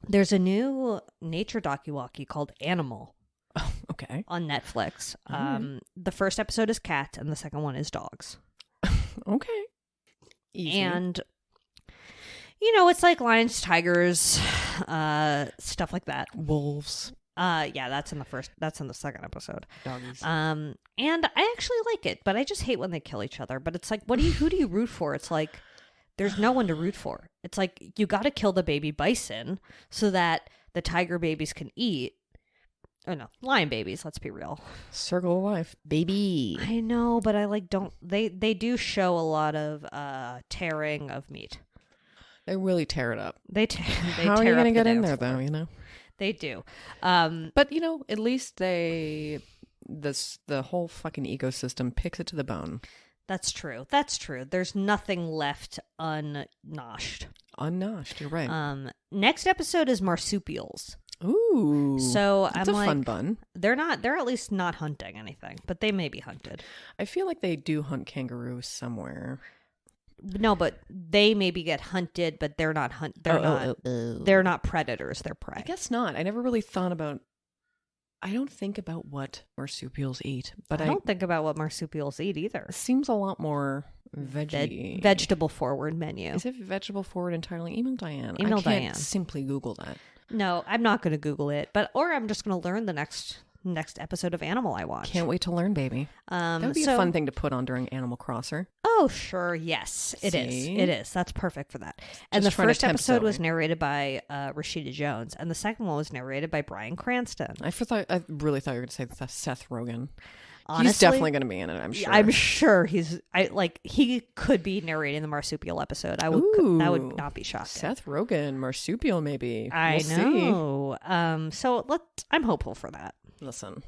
C: There's a new nature Docky Wocky called Animal
B: Oh, okay.
C: on Netflix.
B: Alright.
C: The first episode is cats, and the second one is dogs.
B: Okay. Easy.
C: And it's like lions, tigers, stuff like that.
B: wolves,
C: Yeah, that's in the second episode.
B: doggies.
C: And I actually like it, but I just hate when they kill each other. But it's like, who do you root for? It's like there's no one to root for. It's like you got to kill the baby bison so that the tiger babies can eat. Oh no, lion babies. Let's be real.
B: Circle of life, baby.
C: I know, but I don't. They do show a lot of tearing of meat.
B: They really tear it up.
C: They
B: How are
C: tear
B: you
C: up
B: gonna
C: the
B: get in
C: dance
B: there
C: floor.
B: though? You know.
C: They do.
B: But at least the whole fucking ecosystem picks it to the bone.
C: That's true. That's true. There's nothing left unnoshed.
B: Unnoshed. You're right.
C: Next episode is marsupials.
B: Ooh.
C: So
B: that's
C: I'm
B: a
C: like,
B: fun bun.
C: they're at least not hunting anything, but they may be hunted.
B: I feel like they do hunt kangaroos somewhere.
C: No, but they maybe get hunted, but they're not they're not predators, they're prey.
B: I guess not. I never really thought about. I don't think about what marsupials eat, but
C: I don't think about what marsupials eat either.
B: It seems a lot more veggie.
C: Vegetable forward menu.
B: Is it vegetable forward entirely? Email Diane.
C: Email
B: I can't
C: Diane.
B: simply Google that.
C: No, I'm not going to Google it, or I'm just going to learn the next episode of Animal I watch.
B: Can't wait to learn, baby. That would be a fun thing to put on during Animal Crosser.
C: Oh, sure. Yes, it is.
B: See?
C: It is. That's perfect for that. And the
B: Just trying to
C: first
B: tempt
C: episode was
B: Zoe.
C: narrated by Rashida Jones, and the second one was narrated by Bryan Cranston.
B: I really thought you were going to say Seth Rogen.
C: Honestly,
B: he's definitely going to be in it. I'm sure.
C: I'm sure he could be narrating the marsupial episode. That would not be shocking.
B: Seth Rogen, marsupial, maybe.
C: I
B: We'll
C: know. So I'm hopeful for that.
B: See. Listen,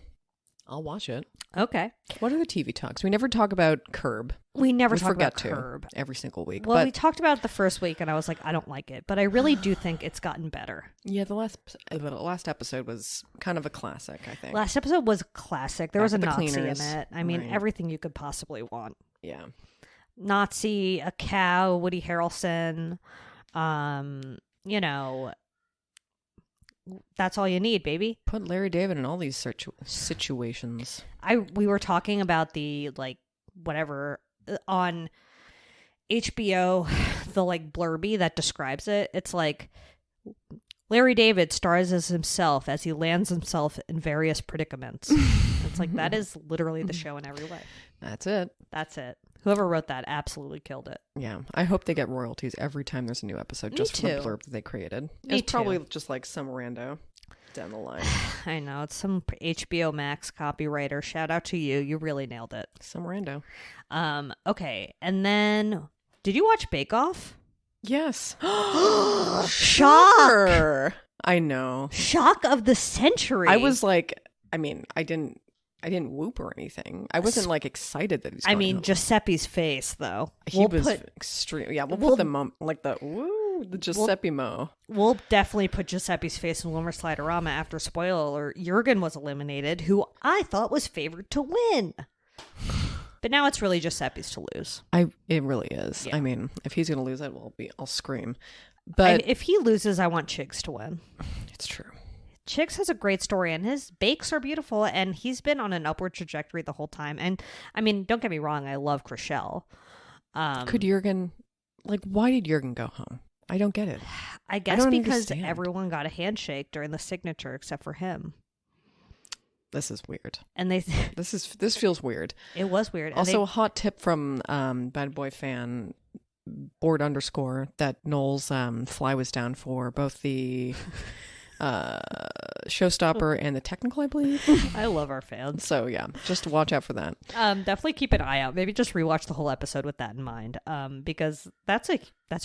B: I'll watch it.
C: Okay.
B: What are the TV talks? We never talk about Curb.
C: We never talk
B: forget
C: about
B: to
C: Curb.
B: every single week.
C: Well,
B: but
C: we talked about it the first week, and I was like, I don't like it, but I really do think it's gotten better.
B: yeah, the last episode was kind of a classic, I think.
C: Last episode was classic. There was a
B: Back at the
C: Nazi in
B: cleaners.
C: it. I mean,
B: Right.
C: everything you could possibly want.
B: Yeah.
C: Nazi, a cow, Woody Harrelson. That's all you need, baby.
B: Put Larry David in all these situations.
C: We were talking about the whatever on HBO, the blurby that describes it. It's like Larry David stars as himself as he lands himself in various predicaments. It's like that is literally the show in every way.
B: That's it.
C: That's it. Whoever wrote that absolutely killed it.
B: Yeah. I hope they get royalties every time there's a new episode just for the
C: too.
B: blurb that they created.
C: Me
B: It's probably
C: too.
B: just like some rando down the line.
C: I know. It's some HBO Max copywriter. Shout out to you. You really nailed it.
B: Some rando.
C: Okay. And then, did you watch Bake Off?
B: Yes.
C: Shock!
B: I know.
C: Shock of the century.
B: I was like, I didn't whoop or anything. I wasn't excited that he's going home.
C: Giuseppe's face, though.
B: He was extreme. Yeah, we'll put the the Giuseppe Mo.
C: We'll definitely put Giuseppe's face in Wilmer Sliderama after spoiler alert. Jurgen was eliminated, who I thought was favored to win. But now it's really Giuseppe's to lose.
B: It really is.
C: Yeah.
B: I mean, if he's going to lose it, I'll scream. But
C: if he loses, I want Chigs to win.
B: it's true.
C: Chigs has a great story, and his bakes are beautiful, and he's been on an upward trajectory the whole time. And I mean, don't get me wrong, I love Chriselle.
B: Could Jürgen, why did Jürgen go home? I don't get it.
C: I guess
B: don't
C: because
B: understand.
C: everyone got a handshake during the signature except for him.
B: This is weird.
C: And they
B: This feels weird.
C: it was weird. And
B: Also, a hot tip from Bad Boy fan board _ that Noel's fly was down for both the showstopper and the technical, I believe.
C: I love our fans.
B: So yeah, just watch out for that.
C: Definitely keep an eye out. Maybe just rewatch the whole episode with that in mind. Because that's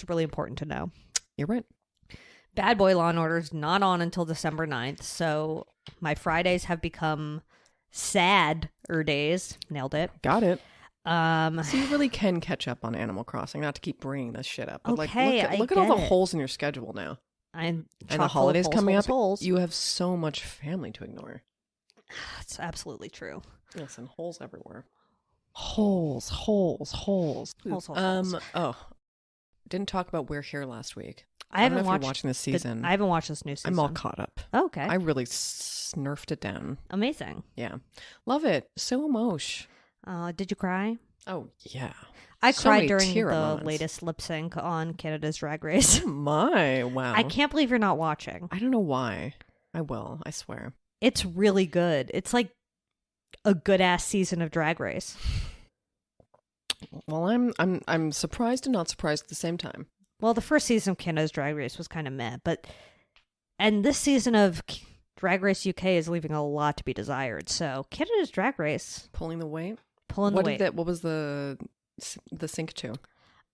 C: really important to know.
B: You're right.
C: Bad Boy Law & Order is not on until December 9th, so my Fridays have become sad-er days. Nailed it.
B: Got it.
C: So
B: So you really can catch up on Animal Crossing, not to keep bringing this shit up. But
C: Okay,
B: look at all the holes in your schedule now.
C: and
B: The holidays coming up,
C: Holes.
B: you have so much family to ignore.
C: That's absolutely true.
B: Listen, holes everywhere. Holes.
C: Holes.
B: Didn't talk about We're Here last week.
C: I haven't
B: don't know if
C: watched
B: you're watching this season.
C: I haven't watched this new season.
B: I'm all caught up.
C: Oh, okay.
B: I really snurfed it down.
C: Amazing.
B: Yeah. Love it. So emotion.
C: Did you cry?
B: Oh, yeah.
C: I
B: So
C: cried
B: many
C: during
B: tear
C: the
B: moments.
C: latest lip sync on Canada's Drag Race.
B: Oh my. Wow.
C: I can't believe you're not watching.
B: I don't know why. I will. I swear.
C: It's really good. It's like a good ass season of Drag Race.
B: Well, I'm surprised and not surprised at the same time.
C: Well, the first season of Canada's Drag Race was kind of meh, and this season of Drag Race UK is leaving a lot to be desired. So Canada's Drag Race
B: Pulling the weight.
C: pulling the weight.
B: What was the sync to?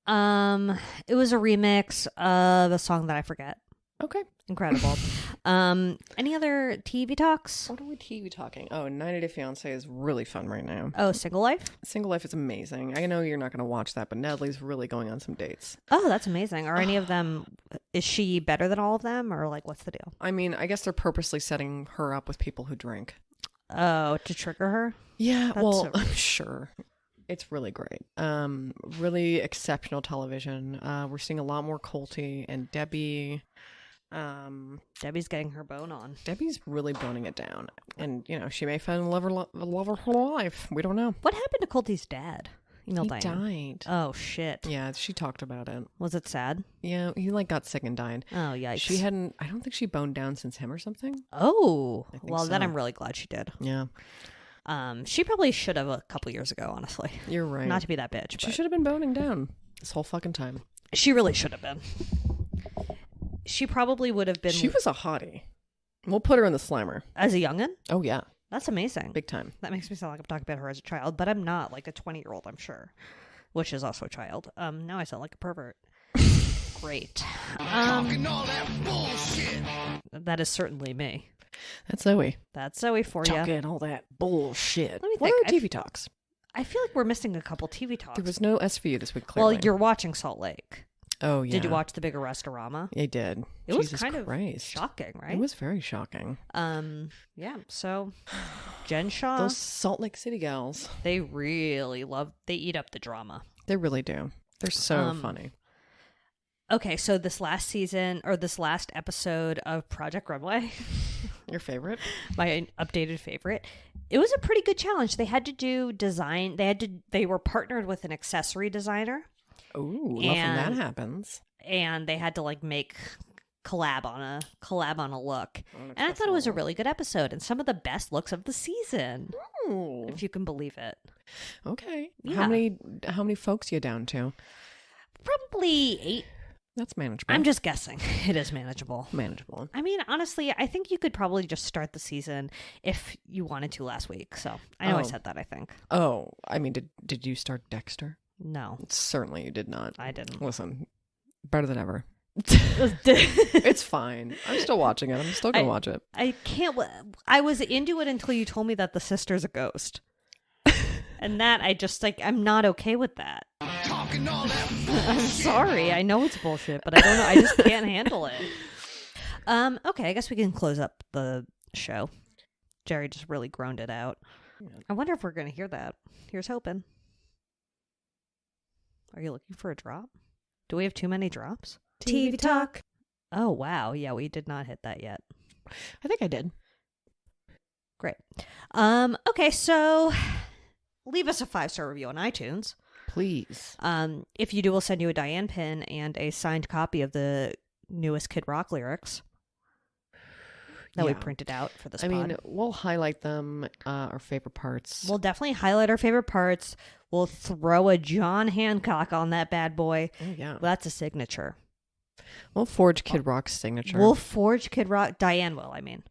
C: It was a remix of a song that I forget.
B: Okay.
C: Incredible. Any other TV talks?
B: What are we TV talking? Oh, 90 Day Fiancé is really fun right now.
C: Oh, Single Life?
B: Single Life is amazing. I know you're not going to watch that, but Natalie's really going on some dates.
C: Oh, that's amazing. Are any of them, is she better than all of them, or what's the deal?
B: I mean, I guess they're purposely setting her up with people who drink.
C: Oh, to trigger her?
B: Yeah,
C: That's
B: well,
C: so-
B: I'm sure. It's really great. Really exceptional television. We're seeing a lot more Colty and Debbie.
C: Debbie's getting her bone on.
B: Debbie's really boning it down. And, she may find the love of her life. We don't know.
C: What happened to Colty's dad?
B: He died.
C: Oh, shit.
B: Yeah, she talked about it.
C: Was it sad?
B: Yeah, he got sick and died.
C: Oh, yikes.
B: I don't think she boned down since him or something.
C: Oh,
B: I think
C: well, then
B: so.
C: I'm really glad she did.
B: Yeah,
C: She probably should have a couple years ago, honestly.
B: you're right.
C: Not to be that bitch,
B: She
C: but
B: should have been boning down this whole fucking time.
C: she really should have been. She probably would have been
B: She was a hottie. We'll put her in the Slimer.
C: as a youngin'.
B: Oh, yeah.
C: That's amazing.
B: Big time.
C: That makes me sound like I'm talking about her as a child, but I'm not, like a 20-year-old, I'm sure, which is also a child. Now I sound like a pervert. Great.
F: Talking all that bullshit.
C: That is certainly me.
B: That's Zoe.
C: That's Zoe for you.
B: Talking all that bullshit.
C: Let me
B: What
C: think.
B: are TV talks?
C: I feel like we're missing a couple TV talks.
B: There was no SVU this week, clearly.
C: Well, you're watching Salt Lake.
B: Oh, yeah.
C: Did you watch the bigger Restorama?
B: I did.
C: It was
B: Jesus
C: kind
B: Christ.
C: of shocking, right?
B: It was very shocking.
C: Yeah. So, Jen Shaw,
B: Those Salt Lake City gals.
C: they really they eat up the drama.
B: They really do. They're so funny.
C: Okay, so this last episode of Project Runway,
B: Your favorite?
C: my updated favorite, it was a pretty good challenge. They had to do design. They were partnered with an accessory designer.
B: Ooh, love when that happens.
C: And they had to make collab on a look. And I thought it was a really good episode and some of the best looks of the season,
B: Ooh.
C: if you can believe it.
B: Okay.
C: Yeah.
B: How many folks you down to?
C: Probably 8.
B: That's manageable.
C: I'm just guessing. It is manageable.
B: manageable.
C: I mean, honestly, I think you could probably just start the season if you wanted to last week. So I know I said that, I think.
B: Oh, I mean, did you start Dexter?
C: No,
B: Certainly you did not.
C: I didn't.
B: Listen, better than ever. It's fine. I'm still watching it. I'm still gonna watch it.
C: I can't. I was into it until you told me that the sister's a ghost. And that I just I'm not okay with that.
F: Talking all that
C: I'm sorry. I know it's bullshit, but I don't know. I just can't handle it. Okay, I guess we can close up the show. Jerry just really groaned it out. I wonder if we're going to hear that. Here's hoping. Are you looking for a drop? Do we have too many drops?
B: TV talk.
C: Oh, wow. Yeah, we did not hit that yet.
B: I think I did.
C: Great. Okay, so leave us a 5-star review on iTunes.
B: Please.
C: If you do, we'll send you a Diane pin and a signed copy of the newest Kid Rock lyrics that we printed out for this pod.
B: mean, we'll highlight them, our favorite parts.
C: We'll definitely highlight our favorite parts. We'll throw a John Hancock on that bad boy.
B: Oh, yeah.
C: Well, that's a signature.
B: We'll forge Kid Rock's signature.
C: We'll forge Kid Rock. Diane will, I mean.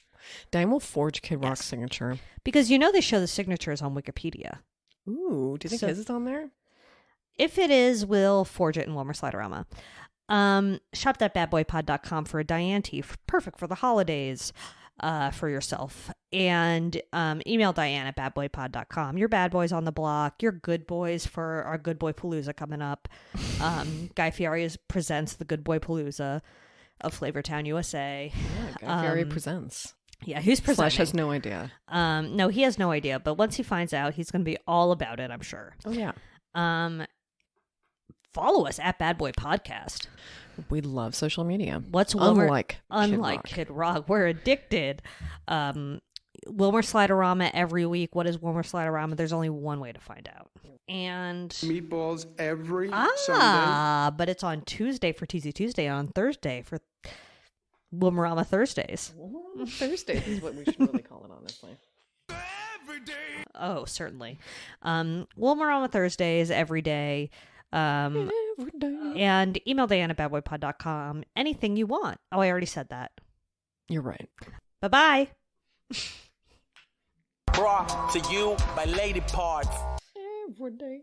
B: Diane will forge Kid Rock's signature.
C: Because you know they show the signatures on Wikipedia.
B: Ooh, do you think his is on there?
C: If it is, we'll forge it in Wilmer Sliderama. Shop.badboypod.com for a Diane tee, perfect for the holidays for yourself. And email Diane at badboypod.com. Your bad boys on the block, your good boys for our Good Boy Palooza coming up. Guy Fieri presents the Good Boy Palooza of Flavortown, USA.
B: Yeah, Guy Fieri presents.
C: Yeah, who's presenting?
B: Slash has no idea.
C: No, he has no idea. But once he finds out, he's going to be all about it, I'm sure.
B: Oh, yeah.
C: Follow us at Bad Boy Podcast.
B: We love social media.
C: What's
B: unlike
C: Kid Rock? We're addicted. Wilmer Sliderama every week. What is Wilmer Sliderama? There's only one way to find out. And
G: meatballs every Sunday.
C: But it's on Tuesday for Teasy Tuesday, and on Thursday for Wilmerama Thursdays.
B: Thursdays is what we should really call it, honestly.
F: Every day.
C: Oh, certainly. Wilmerama Thursdays every day.
B: Every day.
C: And email Diane at badboypod.com. Anything you want. Oh, I already said that.
B: You're right.
C: Bye-bye.
A: Brought to you by Lady Parts.
B: Every day.